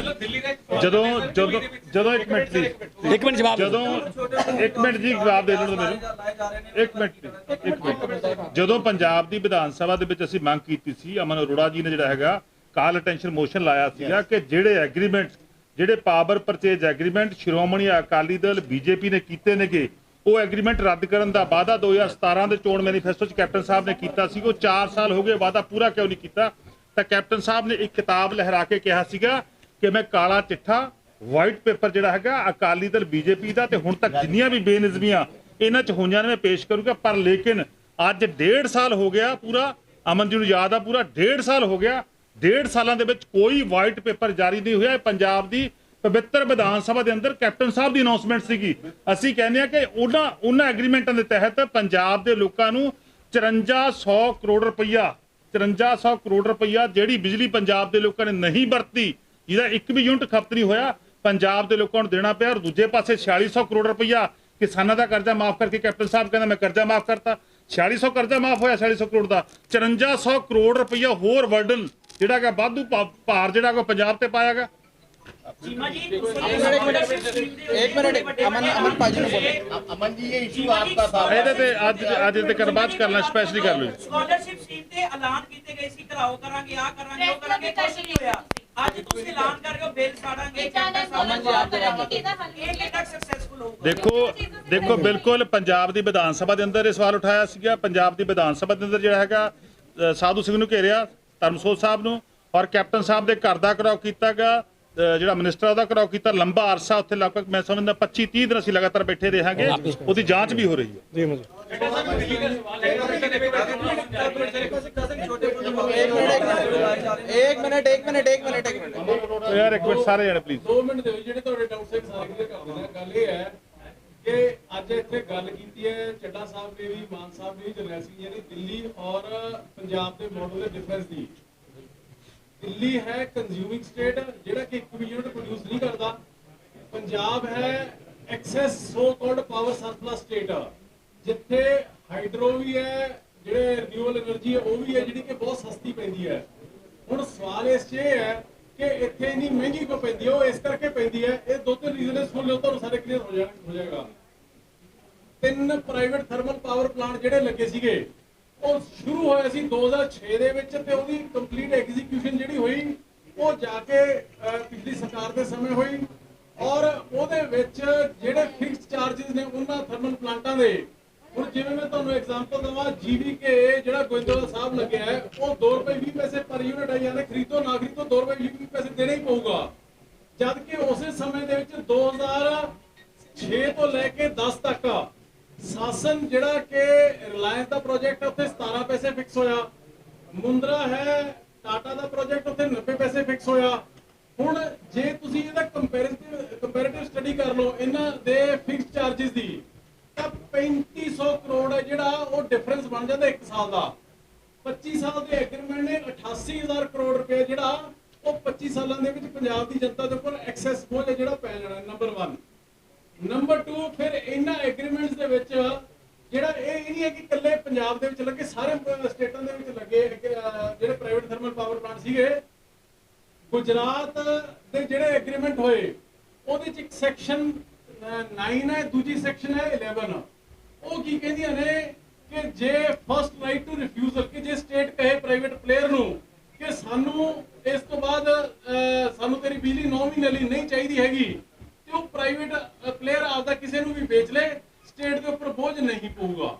ਜਦੋਂ ਜਦੋਂ ਜਦੋਂ ਇੱਕ ਮਿੰਟ ਜੀ एक मिनट जवाब ਜਦੋਂ ਇੱਕ ਮਿੰਟ ਜੀ ਜਵਾਬ ਦੇ ਦਿਓ ਮੈਨੂੰ। ਇੱਕ ਮਿੰਟ। ਜਦੋਂ ਪੰਜਾਬ ਦੀ ਵਿਧਾਨ ਸਭਾ ਦੇ ਵਿੱਚ ਅਸੀਂ ਮੰਗ ਕੀਤੀ ਸੀ, ਅਮਨ ਅਰੋੜਾ ਜੀ ਨੇ ਜਿਹੜਾ ਹੈਗਾ ਕਾਲ ਅਟੈਂਸ਼ਨ ਮੋਸ਼ਨ ਲਾਇਆ ਸੀਗਾ ਕਿ ਜਿਹੜੇ ਐਗਰੀਮੈਂਟ, ਜਿਹੜੇ power purchase agreement Shiromani Akali Dal BJP ਨੇ ਕੀਤੇ ਨੇਗੇ, ਉਹ ਐਗਰੀਮੈਂਟ ਰੱਦ ਕਰਨ ਦਾ ਵਾਅਦਾ 2017 ਦੇ ਚੋਣ ਮੈਨੀਫੈਸਟੋ 'ਚ ਕੈਪਟਨ ਸਾਹਿਬ ਨੇ ਕੀਤਾ ਸੀ। ਉਹ 4 ਸਾਲ ਹੋ ਗਏ, ਵਾਅਦਾ ਪੂਰਾ ਕਿਉਂ ਨਹੀਂ ਕੀਤਾ? ਤਾਂ ਕੈਪਟਨ ਸਾਹਿਬ ਨੇ ਇੱਕ ਕਿਤਾਬ ਲਹਿਰਾ ਕੇ ਕਿਹਾ ਸੀਗਾ ਕਿ ਮੈਂ ਕਾਲਾ ਚਿੱਠਾ ਵਾਈਟ ਪੇਪਰ ਜਿਹੜਾ ਹੈਗਾ ਅਕਾਲੀ ਦਲ ਬੀਜੇਪੀ ਦਾ ਤੇ ਹੁਣ ਤੱਕ ਜਿੰਨੀਆਂ ਵੀ ਬੇਨਿਜ਼ਮੀਆਂ ਇਹਨਾਂ 'ਚ ਹੋਈਆਂ ਨੇ ਮੈਂ ਪੇਸ਼ ਕਰੂੰਗਾ। ਪਰ ਲੇਕਿਨ ਅੱਜ 1.5 ਸਾਲ ਹੋ ਗਿਆ, ਪੂਰਾ ਅਮਨ ਜੀ ਨੂੰ ਯਾਦ ਆ, ਪੂਰਾ 1.5 ਸਾਲ ਹੋ ਗਿਆ। 1.5 ਸਾਲਾਂ ਦੇ ਵਿੱਚ ਕੋਈ ਵਾਈਟ ਪੇਪਰ ਜਾਰੀ ਨਹੀਂ ਹੋਇਆ। ਪੰਜਾਬ ਦੀ ਪਵਿੱਤਰ ਵਿਧਾਨ ਸਭਾ ਦੇ ਅੰਦਰ ਕੈਪਟਨ ਸਾਹਿਬ ਦੀ ਅਨਾਉਂਸਮੈਂਟ ਸੀਗੀ। ਅਸੀਂ ਕਹਿੰਦੇ ਆ ਕਿ ਉਹਨਾਂ ਐਗਰੀਮੈਂਟਾਂ ਦੇ ਤਹਿਤ ਪੰਜਾਬ ਦੇ ਲੋਕਾਂ ਨੂੰ 5400 ਕਰੋੜ ਰੁਪਈਆ 5400 ਕਰੋੜ ਰੁਪਈਆ ਜਿਹੜੀ ਬਿਜਲੀ ਪੰਜਾਬ ਦੇ ਲੋਕਾਂ ਨੇ ਨਹੀਂ ਵਰਤੀ, ਜਿਹਦਾ ਇੱਕ ਵੀ ਯੂਨਿਟ ਖਪਤ ਨਹੀਂ ਹੋਇਆ, ਪੰਜਾਬ ਦੇ ਲੋਕਾਂ ਨੂੰ ਦੇਣਾ ਪਿਆ। ਔਰ ਦੂਜੇ ਪਾਸੇ 4600 ਕਰੋੜ ਰੁਪਈਆ ਕਿਸਾਨਾਂ ਦਾ ਕਰਜ਼ਾ ਮਾਫ ਕਰਕੇ ਕੈਪਟਨ ਸਾਹਿਬ ਕਹਿੰਦਾ ਮੈਂ ਕਰਜ਼ਾ ਮਾਫ ਕਰਤਾ। 4600 ਕਰਜ਼ਾ ਮਾਫ ਹੋਇਆ 4600 ਕਰੋੜ ਦਾ। 5400 ਕਰੋੜ ਰੁਪਈਆ ਹੋਰ ਵਰਡਨ ਜਿਹੜਾ ਕਿ ਵਾਧੂ ਭਾਰ ਜਿਹੜਾ ਕੋ ਪੰਜਾਬ ਤੇ ਪਾਇਆਗਾ। चीमा जी एक मिनट अमन पाजी ने बोले। अमन जी ये इशू आपका था। ਇਹਦੇ ਤੇ ਅੱਜ ਤੇ ਕਰਬਾਜ ਕਰਨਾ ਸਪੈਸ਼ਲੀ ਕਰ ਲਓ। ਸਕਾਲਰਸ਼ਿਪ ਸਕੀਮ ਤੇ ਐਲਾਨ ਕੀਤੇ ਗਏ ਸੀ ਕਰਾਓ ਕਰਾਂਗੇ ਆ ਕਰਾਂਗੇ ਉਹ ਕਰਾਂਗੇ, ਕੁਝ ਨਹੀਂ ਹੋਇਆ। ਅੱਜ ਤੁਸੀਂ ਐਲਾਨ ਕਰ ਰਹੇ ਹੋ ਬਿੱਲ ਸਾੜਾਂਗੇ। ਇਹ ਕਿੰਨਾ ਸਕਸੈਸਫੁਲ ਹੋਊਗਾ? ਦੇਖੋ ਬਿਲਕੁਲ ਪੰਜਾਬ ਦੀ ਵਿਧਾਨ ਸਭਾ ਦੇ ਅੰਦਰ ਇਹ ਸਵਾਲ ਉਠਾਇਆ ਸੀਗਾ। ਪੰਜਾਬ ਦੀ ਵਿਧਾਨ ਸਭਾ ਦੇ ਅੰਦਰ ਜਿਹੜਾ ਹੈਗਾ ਸਾਧੂ ਸਿੰਘ ਨੂੰ ਘੇਰਿਆ, ਧਰਮਸੋਤ ਸਾਹਿਬ ਨੂੰ, ਔਰ ਕੈਪਟਨ ਸਾਹਿਬ ਦੇ ਘਰ ਦਾ ਘਰਾਓ ਕੀਤਾ ਗਿਆ, ਜਿਹੜਾ ਮਿਨਿਸਟਰ ਉਹਦਾ ਘਰਾਓ ਕੀਤਾ। ਲੰਬਾ ਅਰਸਾ ਉੱਥੇ ਲਗਭਗ ਮੈਂ ਸਮਝਦਾ 25-30 ਦਿਨ ਅਸੀਂ ਲਗਾਤਾਰ ਬੈਠੇ ਰਹਾਂਗੇ। ਉਹਦੀ ਜਾਂਚ ਵੀ ਹੋ ਰਹੀ ਹੈ। ਜੀ ਮੁझे एक मिनट ਯਾਰ ਇੱਕ ਮਿੰਟ ਸਾਰੇ ਜਣੇ ਪਲੀਜ਼ 2 ਮਿੰਟ ਦਿਓ। ਜਿਹੜੇ ਤੁਹਾਡੇ ਡਾਊਟ ਸਿੰਘ ਸਾਰੇ ਦੇ ਕਰਦੇ ਨੇ, ਗੱਲ ਇਹ ਹੈ ਕਿ ਅੱਜ ਇੱਥੇ ਗੱਲ ਕੀਤੀ ਹੈ ਚੱਡਾ ਸਾਹਿਬ ਨੇ ਵੀ, ਮਾਨ ਸਾਹਿਬ ਨੇ ਵੀ, ਜਰਨੈਲ ਸਿੰਘ ਜੀ ਨੇ, ਦਿੱਲੀ ਔਰ ਪੰਜਾਬ ਦੇ ਮਾਡਲ ਦੇ ਡਿਫਰੈਂਸ ਦੀ। ਦਿੱਲੀ ਹੈ ਕੰਜ਼ਿਊਮਿੰਗ ਸਟੇਟ ਜਿਹੜਾ ਕਿ ਇੱਕ ਵੀ ਯੂਨਿਟ ਪ੍ਰੋਡਿਊਸ ਨਹੀਂ ਕਰਦਾ। ਪੰਜਾਬ ਹੈ excess so called power surplus state, ਜਿੱਥੇ ਹਾਈਡਰੋ ਵੀ ਹੈ, ਜਿਹੜੇ ਰਿਨਿਊਏਬਲ એનર્ਜੀ ਹੈ ਉਹ ਵੀ ਹੈ, ਜਿਹੜੀ ਕਿ ਬਹੁਤ ਸਸਤੀ ਪੈਂਦੀ ਹੈ। ਹੁਣ ਸਵਾਲ ਇਸ 'ਚ ਇਹ ਹੈ ਕਿ ਇੱਥੇ ਇੰਨੀ ਮਹਿੰਗੀ ਕਿਉਂ ਪੈਂਦੀ ਹੈ? ਉਹ ਇਸ ਕਰਕੇ ਪੈਂਦੀ ਹੈ, ਇਹ 2-3 ਰੀਜ਼ਨ ਸੁਣ ਲਿਓ ਤੁਹਾਨੂੰ ਸਾਰੇ ਕਲੀਅਰ ਹੋ ਜਾਏਗਾ। 3 ਪ੍ਰਾਈਵੇਟ ਥਰਮਲ ਪਾਵਰ ਪਲਾਂਟ ਜਿਹੜੇ ਲੱਗੇ ਸੀਗੇ ਉਹ ਸ਼ੁਰੂ ਹੋਇਆ ਸੀ 2006 ਦੇ ਵਿੱਚ, ਤੇ ਉਹਦੀ ਕੰਪਲੀਟ ਐਗਜ਼ੀਕਿਊਸ਼ਨ ਜਿਹੜੀ ਹੋਈ ਉਹ ਜਾ ਕੇ ਪਿਛਲੀ ਸਰਕਾਰ ਦੇ ਸਮੇਂ ਹੋਈ। ਔਰ ਉਹਦੇ ਵਿੱਚ ਜਿਹੜੇ ਫਿਕਸਡ ਚਾਰजेस ਨੇ ਉਹਨਾਂ ਥਰਮਲ ਪਲਾਂਟਾਂ ਦੇ, ਹੁਣ ਜਿਵੇਂ ਮੈਂ ਤੁਹਾਨੂੰ ਐਗਜ਼ਾਮਪਲ ਦਵਾਂ, ਜੀਵੀਕੇ ਜਿਹੜਾ ਗੋਇੰਦਵਾਲ ਸਾਹਿਬ ਲੱਗਿਆ ਹੈ ਉਹ 2 ਰੁਪਏ 20 ਪੈਸੇ ਪਰ ਯੂਨਿਟ ਆਈ ਜਾਂਦੇ, ਖਰੀਦੋ ਨਾ ਖਰੀਦੋ 2 ਰੁਪਏ 20 ਪੈਸੇ ਦੇਣਾ ਹੀ ਪਊਗਾ। ਜਦ ਕਿ ਉਸੇ ਸਮੇਂ ਦੇ ਵਿੱਚ 2006 ਤੋਂ ਲੈ ਕੇ 10 ਤੱਕ ਸਾਸਨ ਜਿਹੜਾ ਕਿ ਰਿਲਾਇੰਸ ਦਾ ਪ੍ਰੋਜੈਕਟ ਉੱਥੇ 17 ਪੈਸੇ ਫਿਕਸ ਹੋਇਆ। ਮੁੰਦਰਾ ਹੈ ਟਾਟਾ ਦਾ ਪ੍ਰੋਜੈਕਟ ਉੱਥੇ 90 ਪੈਸੇ ਫਿਕਸ ਹੋਇਆ। ਹੁਣ ਜੇ ਤੁਸੀਂ ਇਹਦਾ ਕੰਪੈਰੀਟਿਵ ਸਟੱਡੀ ਕਰ ਲਓ ਇਹਨਾਂ ਦੇ ਫਿਕਸ ਚਾਰजेस ਦੀ, ਤਾਂ 3500 ਕਰੋੜ ਹੈ ਜਿਹੜਾ ਉਹ ਡਿਫਰੈਂਸ ਬਣ ਜਾਂਦਾ 1 ਸਾਲ ਦਾ। 25 ਸਾਲ ਦੇ ਐਗਰੀਮੈਂਟ ਨੇ 88000 ਕਰੋੜ ਰੁਪਏ ਜਿਹੜਾ ਉਹ 25 ਸਾਲਾਂ ਦੇ ਵਿੱਚ ਪੰਜਾਬ ਦੀ ਜਨਤਾ ਦੇ ਉੱਪਰ ਐਕਸੈਸ ਬੋਝ ਜਿਹੜਾ ਪੈ ਜਾਣਾ। ਨੰਬਰ 1। ਨੰਬਰ 2, ਫਿਰ ਇਹਨਾਂ ਐਗਰੀਮੈਂਟਸ ਦੇ ਵਿੱਚ ਜਿਹੜਾ ਇਹ ਨਹੀਂ ਹੈ ਕਿ ਇਕੱਲੇ ਪੰਜਾਬ ਦੇ ਵਿੱਚ ਲੱਗੇ, ਸਾਰੇ ਸਟੇਟਾਂ ਦੇ ਵਿੱਚ ਲੱਗੇ ਜਿਹੜੇ ਪ੍ਰਾਈਵੇਟ ਥਰਮਲ ਪਾਵਰ ਪਲਾਂਟ ਸੀਗੇ। ਗੁਜਰਾਤ ਦੇ ਜਿਹੜੇ ਐਗਰੀਮੈਂਟ ਹੋਏ ਉਹਦੇ 'ਚ ਇੱਕ ਸੈਕਸ਼ਨ 9 ਹੈ, ਦੂਜੀ ਸੈਕਸ਼ਨ ਹੈ 11। ਉਹ ਕੀ ਕਹਿੰਦੀਆਂ ਨੇ ਕਿ ਜੇ ਫਸਟ ਰਾਈਟ ਟੂ ਰਿਫਿਊਜ਼ਲ, ਕਿ ਜੇ ਸਟੇਟ ਕਹੇ ਪ੍ਰਾਈਵੇਟ ਪਲੇਅਰ ਨੂੰ ਕਿ ਸਾਨੂੰ ਇਸ ਤੋਂ ਬਾਅਦ ਸਾਨੂੰ ਤੇਰੀ ਬਿਜਲੀ 9 ਮਹੀਨੇ ਲਈ ਨਹੀਂ ਚਾਹੀਦੀ ਹੈਗੀ, ਤੇ ਉਹ ਪ੍ਰਾਈਵੇਟ ਪਲੇਅਰ ਆਪਦਾ ਕਿਸੇ ਨੂੰ ਵੀ ਵੇਚ ਲੇ, ਸਟੇਟ ਦੇ ਉੱਪਰ ਬੋਝ ਨਹੀਂ ਪਊਗਾ।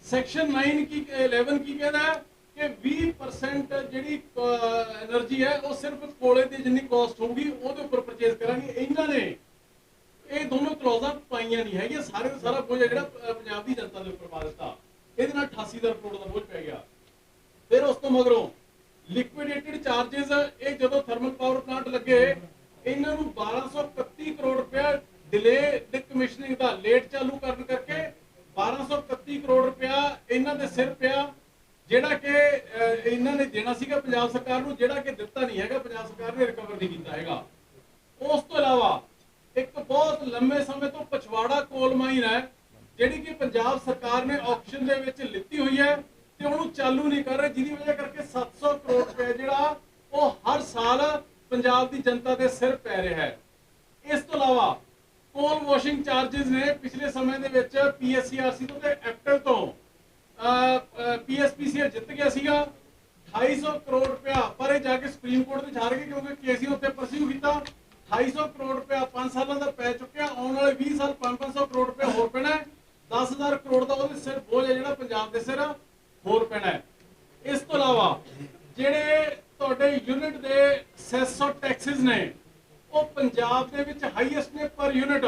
ਸੈਕਸ਼ਨ 9 ਕੀ 11 ਕੀ ਕਹਿੰਦਾ ਹੈ ਕਿ 20% ਜਿਹੜੀ એનર્ਜੀ ਹੈ ਉਹ ਸਿਰਫ ਕੋਲੇ ਦੀ ਜਿੰਨੀ ਕਾਸਟ ਹੋਊਗੀ ਉਹਦੇ ਉੱਪਰ ਪਰਚੇਸ ਕਰਾਂਗੇ। ਇਹਨਾਂ ਨੇ ਇਹ ਦੋਨੋਂ ਕਲੌਜ਼ਾਂ ਪਾਈਆਂ ਨਹੀਂ ਹੈਗੀਆਂ, ਸਾਰੇ ਦਾ ਸਾਰਾ ਬੋਝ ਹੈ ਜਿਹੜਾ ਪੰਜਾਬ ਦੀ ਜਨਤਾ ਦੇ ਉੱਪਰ ਪਾ ਦਿੱਤਾ। ਇਹਦੇ ਨਾਲ 88,000 ਕਰੋੜ ਦਾ ਬੋਝ ਪੈ ਗਿਆ। ਫਿਰ ਉਸ ਤੋਂ ਮਗਰੋਂ ਲਿਕੁਇਡੇਟਡ ਚਾਰजेस, ਇਹ ਜਦੋਂ ਥਰਮਲ ਪਾਵਰ ਪਲਾਂਟ ਲੱਗੇ ਇਹਨਾਂ ਨੂੰ 1231 ਕਰੋੜ ਰੁਪਇਆ ਡਿਲੇ ਕਮਿਸ਼ਨਿੰਗ ਦਾ ਲੇਟ ਚਾਲੂ ਕਰਨ ਕਰਕੇ 1231 ਕਰੋੜ ਰੁਪਇਆ ਇਹਨਾਂ ਦੇ ਸਿਰ ਪਿਆ, ਜਿਹੜਾ ਕਿ ਇਹਨਾਂ ਨੇ ਦੇਣਾ ਸੀਗਾ ਪੰਜਾਬ ਸਰਕਾਰ ਨੂੰ, ਜਿਹੜਾ ਕਿ ਦਿੱਤਾ ਨਹੀਂ ਹੈਗਾ, ਪੰਜਾਬ ਸਰਕਾਰ ਨੇ ਰਿਕਵਰ ਨਹੀਂ ਕੀਤਾ ਹੈਗਾ। ਉਸ ਤੋਂ ਇਲਾਵਾ ਇੱਕ ਬਹੁਤ ਲੰਮੇ ਸਮੇਂ ਤੋਂ ਪਛਵਾੜਾ ਕੋਲ ਮਾਈਨ ਹੈ ਜਿਹੜੀ ਕਿ ਪੰਜਾਬ ਸਰਕਾਰ ਨੇ ਆਕਸ਼ਨ ਦੇ ਵਿੱਚ ਲਿੱਤੀ ਹੋਈ ਹੈ ਤੇ ਉਹਨੂੰ ਚਾਲੂ ਨਹੀਂ ਕਰ ਰਹੇ, ਜਿਹਦੀ ਵਜ੍ਹਾ ਕਰਕੇ 700 ਕਰੋੜ ਰੁਪਏ ਜਿਹੜਾ ਉਹ ਹਰ ਸਾਲ ਪੰਜਾਬ ਦੀ ਜਨਤਾ ਦੇ ਸਿਰ ਪੈ ਰਿਹਾ ਹੈ। ਇਸ ਤੋਂ ਇਲਾਵਾ ਕੋਲ ਵਾਸ਼ਿੰਗ ਚਾਰजेस ਨੇ ਪਿਛਲੇ ਸਮੇਂ ਦੇ ਵਿੱਚ ਪੀਐਸਸੀਆਰਸੀ ਤੋਂ ਤੇ ਐਕਟਲ ਤੋਂ ਪੀਐਸਪੀਸੀਐਲ ਜਿੱਤ ਗਿਆ ਸੀਗਾ 250 ਕਰੋੜ ਰੁਪਇਆ, ਪਰ ਇਹ ਜਾ ਕੇ ਸੁਪਰੀਮ ਕੋਰਟ ਵਿੱਚ ਹਾਰ ਗਏ ਕਿਉਂਕਿ ਕੇਸ ਹੀ ਉੱਤੇ ਪਰਸਿਊ ਕੀਤਾ। 250 ਕਰੋੜ ਰੁਪਇਆ 5 ਸਾਲਾਂ ਦਾ ਪੈ ਚੁੱਕਿਆ, ਆਉਣ ਵਾਲੇ 20 ਸਾਲ 500 ਕਰੋੜ ਰੁਪਇਆ ਹੋਰ ਪੈਣਾ ਹੈ। 10,000 ਕਰੋੜ ਦਾ ਉਹਦੇ ਸਿਰ ਬੋਝ ਹੈ ਜਿਹੜਾ ਪੰਜਾਬ ਦੇ ਸਿਰ ਹੋਰ ਪੈਣਾ ਹੈ। ਇਸ ਤੋਂ ਇਲਾਵਾ ਜਿਹੜੇ ਤੁਹਾਡੇ ਯੂਨਿਟ ਦੇ ਸੈਸ ਔਰ ਟੈਕਸਿਸ ਨੇ ਉਹ ਪੰਜਾਬ ਦੇ ਵਿੱਚ ਹਾਈਐਸਟ ਨੇ ਪਰ ਯੂਨਿਟ।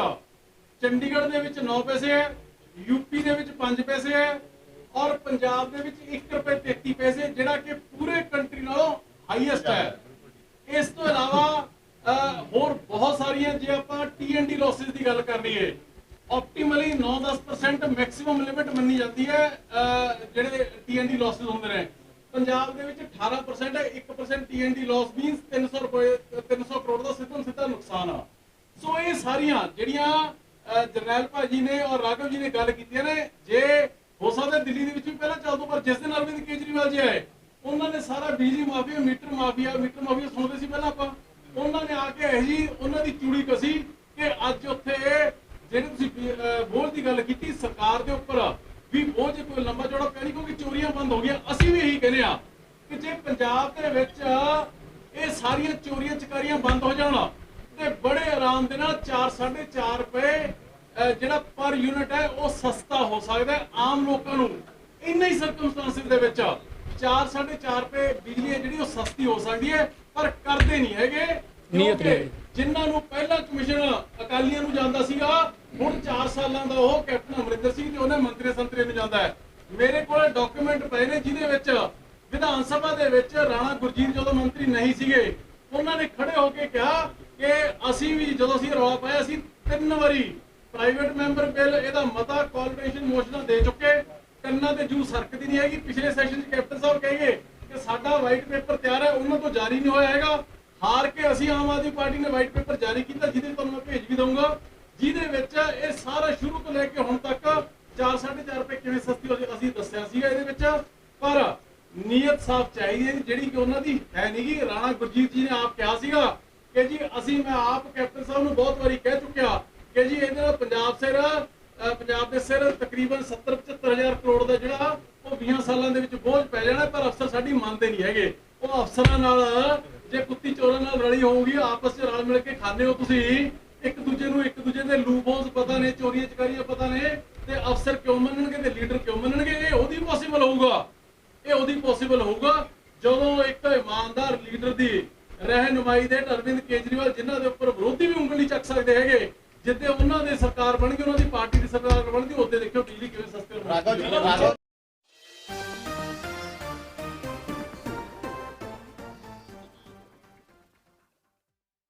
ਚੰਡੀਗੜ੍ਹ ਦੇ ਵਿੱਚ 9 ਪੈਸੇ ਹੈ, यूपी ਦੇ ਵਿੱਚ 5 ਪੈਸੇ ਹੈ ਔਰ ਪੰਜਾਬ ਦੇ ਵਿੱਚ 1 ਰੁਪਏ 33 ਪੈਸੇ, ਜਿਹੜਾ ਕਿ ਪੂਰੇ ਕੰਟਰੀ ਨਾਲੋਂ ਹਾਈਐਸਟ ਹੈ। ਇਸ ਤੋਂ ਇਲਾਵਾ ਹੋਰ ਬਹੁਤ ਸਾਰੀਆਂ, ਜੇ ਆਪਾਂ TND ਲਾਸਿਸ ਦੀ ਗੱਲ ਕਰ ਲਈਏ, ਆਪਟੀਮਲੀ 9-10% ਮੈਕਸਿਮਮ ਲਿਮਿਟ ਮੰਨੀ ਜਾਂਦੀ ਹੈ ਜਿਹੜੇ TND ਲਾਸਿਸ ਹੁੰਦੇ ਨੇ। ਪੰਜਾਬ ਦੇ ਵਿੱਚ 18% ਹੈ, 1% TND ਲਾਸ ਮੀਨਸ 300 ਕਰੋੜ ਦਾ ਸਿੱਧਾ ਨੁਕਸਾਨ ਆ। ਸੋ ਇਹ ਸਾਰੀਆਂ ਜਿਹੜੀਆਂ ਜਰਨੈਲ ਭਾਜੀ ਨੇ ਔਰ ਰਾਘਵ ਜੀ ਨੇ ਗੱਲ ਕੀਤੀਆਂ ਨੇ, ਜੇ ਹੋ ਸਕਦਾ ਦਿੱਲੀ ਦੇ ਵਿੱਚ ਵੀ ਪਹਿਲਾਂ ਚੱਲ ਦੋ, ਪਰ ਜਿਸ ਦਿਨ ਅਰਵਿੰਦ ਕੇਜਰੀਵਾਲ ਜੀ ਆਏ ਉਹਨਾਂ ਨੇ ਸਾਰਾ ਬਿਜਲੀ ਮਾਫੀਆ, ਮੀਟਰ ਮਾਫੀਆ ਸੁਣਦੇ ਸੀ ਪਹਿਲਾਂ ਆਪਾਂ, ਉਹਨਾਂ ਨੇ ਆ ਕੇ ਇਹ ਜੀ ਉਹਨਾਂ ਦੀ ਚੂੜੀ ਕਸੀ ਕਿ ਅੱਜ ਉੱਥੇ ਜਿਹੜੇ ਤੁਸੀਂ ਬੋਝ ਦੀ ਗੱਲ ਕੀਤੀ ਸਰਕਾਰ ਦੇ ਉੱਪਰ ਵੀ ਬੋਝ ਕੋਈ ਲੰਬਾ ਚੌੜਾ ਪਿਆ ਨਹੀਂ ਕਿਉਂਕਿ ਚੋਰੀਆਂ ਬੰਦ ਹੋ ਗਈਆਂ। ਅਸੀਂ ਵੀ ਇਹੀ ਕਹਿੰਦੇ ਆ ਕਿ ਜੇ ਪੰਜਾਬ ਦੇ ਵਿੱਚ ਇਹ ਸਾਰੀਆਂ ਚੋਰੀਆਂ ਚਕਾਰੀਆਂ ਬੰਦ ਹੋ ਜਾਣ ਤੇ ਬੜੇ ਆਰਾਮ ਦੇ ਨਾਲ 4-4.5 ਰੁਪਏ ਜਿਹੜਾ ਪਰ ਯੂਨਿਟ ਹੈ ਉਹ ਸਸਤਾ ਹੋ ਸਕਦਾ ਹੈ ਆਮ ਲੋਕਾਂ ਨੂੰ। ਇੰਨੇ ਹੀ ਸਰਕਮਸਟੈਂਸਿਸ ਦੇ ਵਿੱਚ 4-4.5 ਰੁਪਏ ਬਿਜਲੀ ਹੈ ਜਿਹੜੀ ਉਹ ਸਸਤੀ ਹੋ ਸਕਦੀ ਹੈ, ਪਰ ਕਰਦੇ ਨਹੀਂ ਹੈਗੇ ਕਿਉਂਕਿ ਜਿਨ੍ਹਾਂ ਨੂੰ ਪਹਿਲਾਂ ਕਮਿਸ਼ਨ ਅਕਾਲੀਆਂ ਨੂੰ ਜਾਂਦਾ ਸੀਗਾ, ਹੁਣ 4 ਸਾਲਾਂ ਦਾ ਉਹ ਕੈਪਟਨ ਅਮਰਿੰਦਰ ਸਿੰਘ ਤੇ ਉਹਨੇ ਮੰਤਰੀ ਸੰਤਰੀ ਨੂੰ ਜਾਂਦਾ ਹੈ। ਮੇਰੇ ਕੋਲ ਡਾਕੂਮੈਂਟ ਪਏ ਨੇ ਜਿਹਦੇ ਵਿੱਚ ਵਿਧਾਨ ਸਭਾ ਦੇ ਵਿੱਚ ਰਾਣਾ ਗੁਰਜੀਤ ਜਦੋਂ ਮੰਤਰੀ ਨਹੀਂ ਸੀਗੇ, ਉਹਨਾਂ ਨੇ ਖੜੇ ਹੋ ਕੇ ਕਿਹਾ ਕਿ ਅਸੀਂ ਵੀ ਜਦੋਂ ਅਸੀਂ ਰੌਲਾ ਪਾਇਆ ਅਸੀਂ 3 ਵਾਰੀ ਪ੍ਰਾਈਵੇਟ ਮੈਂਬਰ ਬਿੱਲ ਇਹਦਾ ਮਤਾ ਕੋਆਲੀਸ਼ਨ ਮੋਸ਼ਨਾਂ ਦੇ ਚੁੱਕੇ, ਕੰਨਾਂ ਤੇ ਜੂ ਸਰਕਦੀ ਨਹੀਂ ਹੈਗੀ। ਪਿਛਲੇ ਸੈਸ਼ਨ 'ਚ ਕੈਪਟਨ ਸਾਹਿਬ ਕਹੇਗੇ ਕਿ ਸਾਡਾ ਵਾਈਟ ਪੇਪਰ ਤਿਆਰ ਹੈ, ਉਹਨਾਂ ਤੋਂ ਜਾਰੀ ਨਹੀਂ ਹੋਇਆ ਹੈਗਾ। ਹਾਰ ਕੇ ਅਸੀਂ ਆਮ ਆਦਮੀ ਪਾਰਟੀ ਨੇ ਵਾਈਟ ਪੇਪਰ ਜਾਰੀ ਕੀਤਾ, ਜਿਹਦੇ ਤੁਹਾਨੂੰ ਮੈਂ ਭੇਜ ਵੀ ਦਊਂਗਾ, ਜਿਹਦੇ ਵਿੱਚ ਇਹ ਸਾਰਾ ਸ਼ੁਰੂ ਤੋਂ ਲੈ ਕੇ ਹੁਣ ਤੱਕ 4-4.5 ਰੁਪਏ ਕਿਵੇਂ ਸਸਤੀ ਹੋ ਅਸੀਂ ਦੱਸਿਆ ਸੀਗਾ ਇਹਦੇ ਵਿੱਚ। ਪਰ ਨੀਅਤ ਸਾਫ਼ ਚਾਹੀਦੀ ਹੈ ਜਿਹੜੀ ਕਿ ਉਹਨਾਂ ਦੀ ਹੈ ਨਹੀਂ ਗੀ। ਰਾਣਾ ਗੁਰਜੀਤ ਜੀ ਨੇ ਆਪ ਕਿਹਾ ਸੀਗਾ ਕਿ ਜੀ ਮੈਂ ਆਪ ਕੈਪਟਨ ਸਾਹਿਬ ਨੂੰ ਬਹੁਤ ਵਾਰੀ ਕਹਿ ਚੁੱਕਿਆ ਕਿ ਜੀ ਇਹਦੇ ਨਾਲ ਪੰਜਾਬ ਦੇ ਸਿਰ ਤਕਰੀਬਨ 70-75 ਹਜ਼ਾਰ ਕਰੋੜ ਦਾ ਜਿਹੜਾ ਉਹ 20 ਸਾਲਾਂ ਦੇ ਵਿੱਚ ਬੋਝ ਪੈ ਜਾਣਾ, ਪਰ ਅਫਸਰ ਸਾਡੀ ਮੰਨਦੇ ਨਹੀਂ ਹੈਗੇ। ਉਹ ਅਫਸਰਾਂ ਨਾਲ ਜੇ ਕੁੱਤੀ ਚੋਰਾਂ ਨਾਲ ਰਲੀ ਹੋਊਗੀ, ਆਪਸ 'ਚ ਰਲ ਮਿਲ ਕੇ ਖਾਂਦੇ ਹੋ ਤੁਸੀਂ, ਇੱਕ ਦੂਜੇ ਦੇ ਲੂਪ ਹੋਲਸ ਪਤਾ ਨੇ, ਚੋਰੀਆਂ ਚਕਾਰੀਆਂ ਪਤਾ ਨੇ, ਤੇ ਅਫਸਰ ਕਿਉਂ ਮੰਨਣਗੇ ਤੇ ਲੀਡਰ ਕਿਉਂ ਮੰਨਣਗੇ? ਇਹ ਉਹਦੀ ਪੋਸੀਬਲ ਹੋਊਗਾ ਜਦੋਂ ਇੱਕ ਇਮਾਨਦਾਰ ਲੀਡਰ ਦੀ ਰਹਿਨੁਮਾਈ ਦੇ ਅਰਵਿੰਦ ਕੇਜਰੀਵਾਲ, ਜਿਨ੍ਹਾਂ ਦੇ ਉੱਪਰ ਵਿਰੋਧੀ ਵੀ ਉਂਗਲੀ ਚੱਕ ਸਕਦੇ ਹੈਗੇ,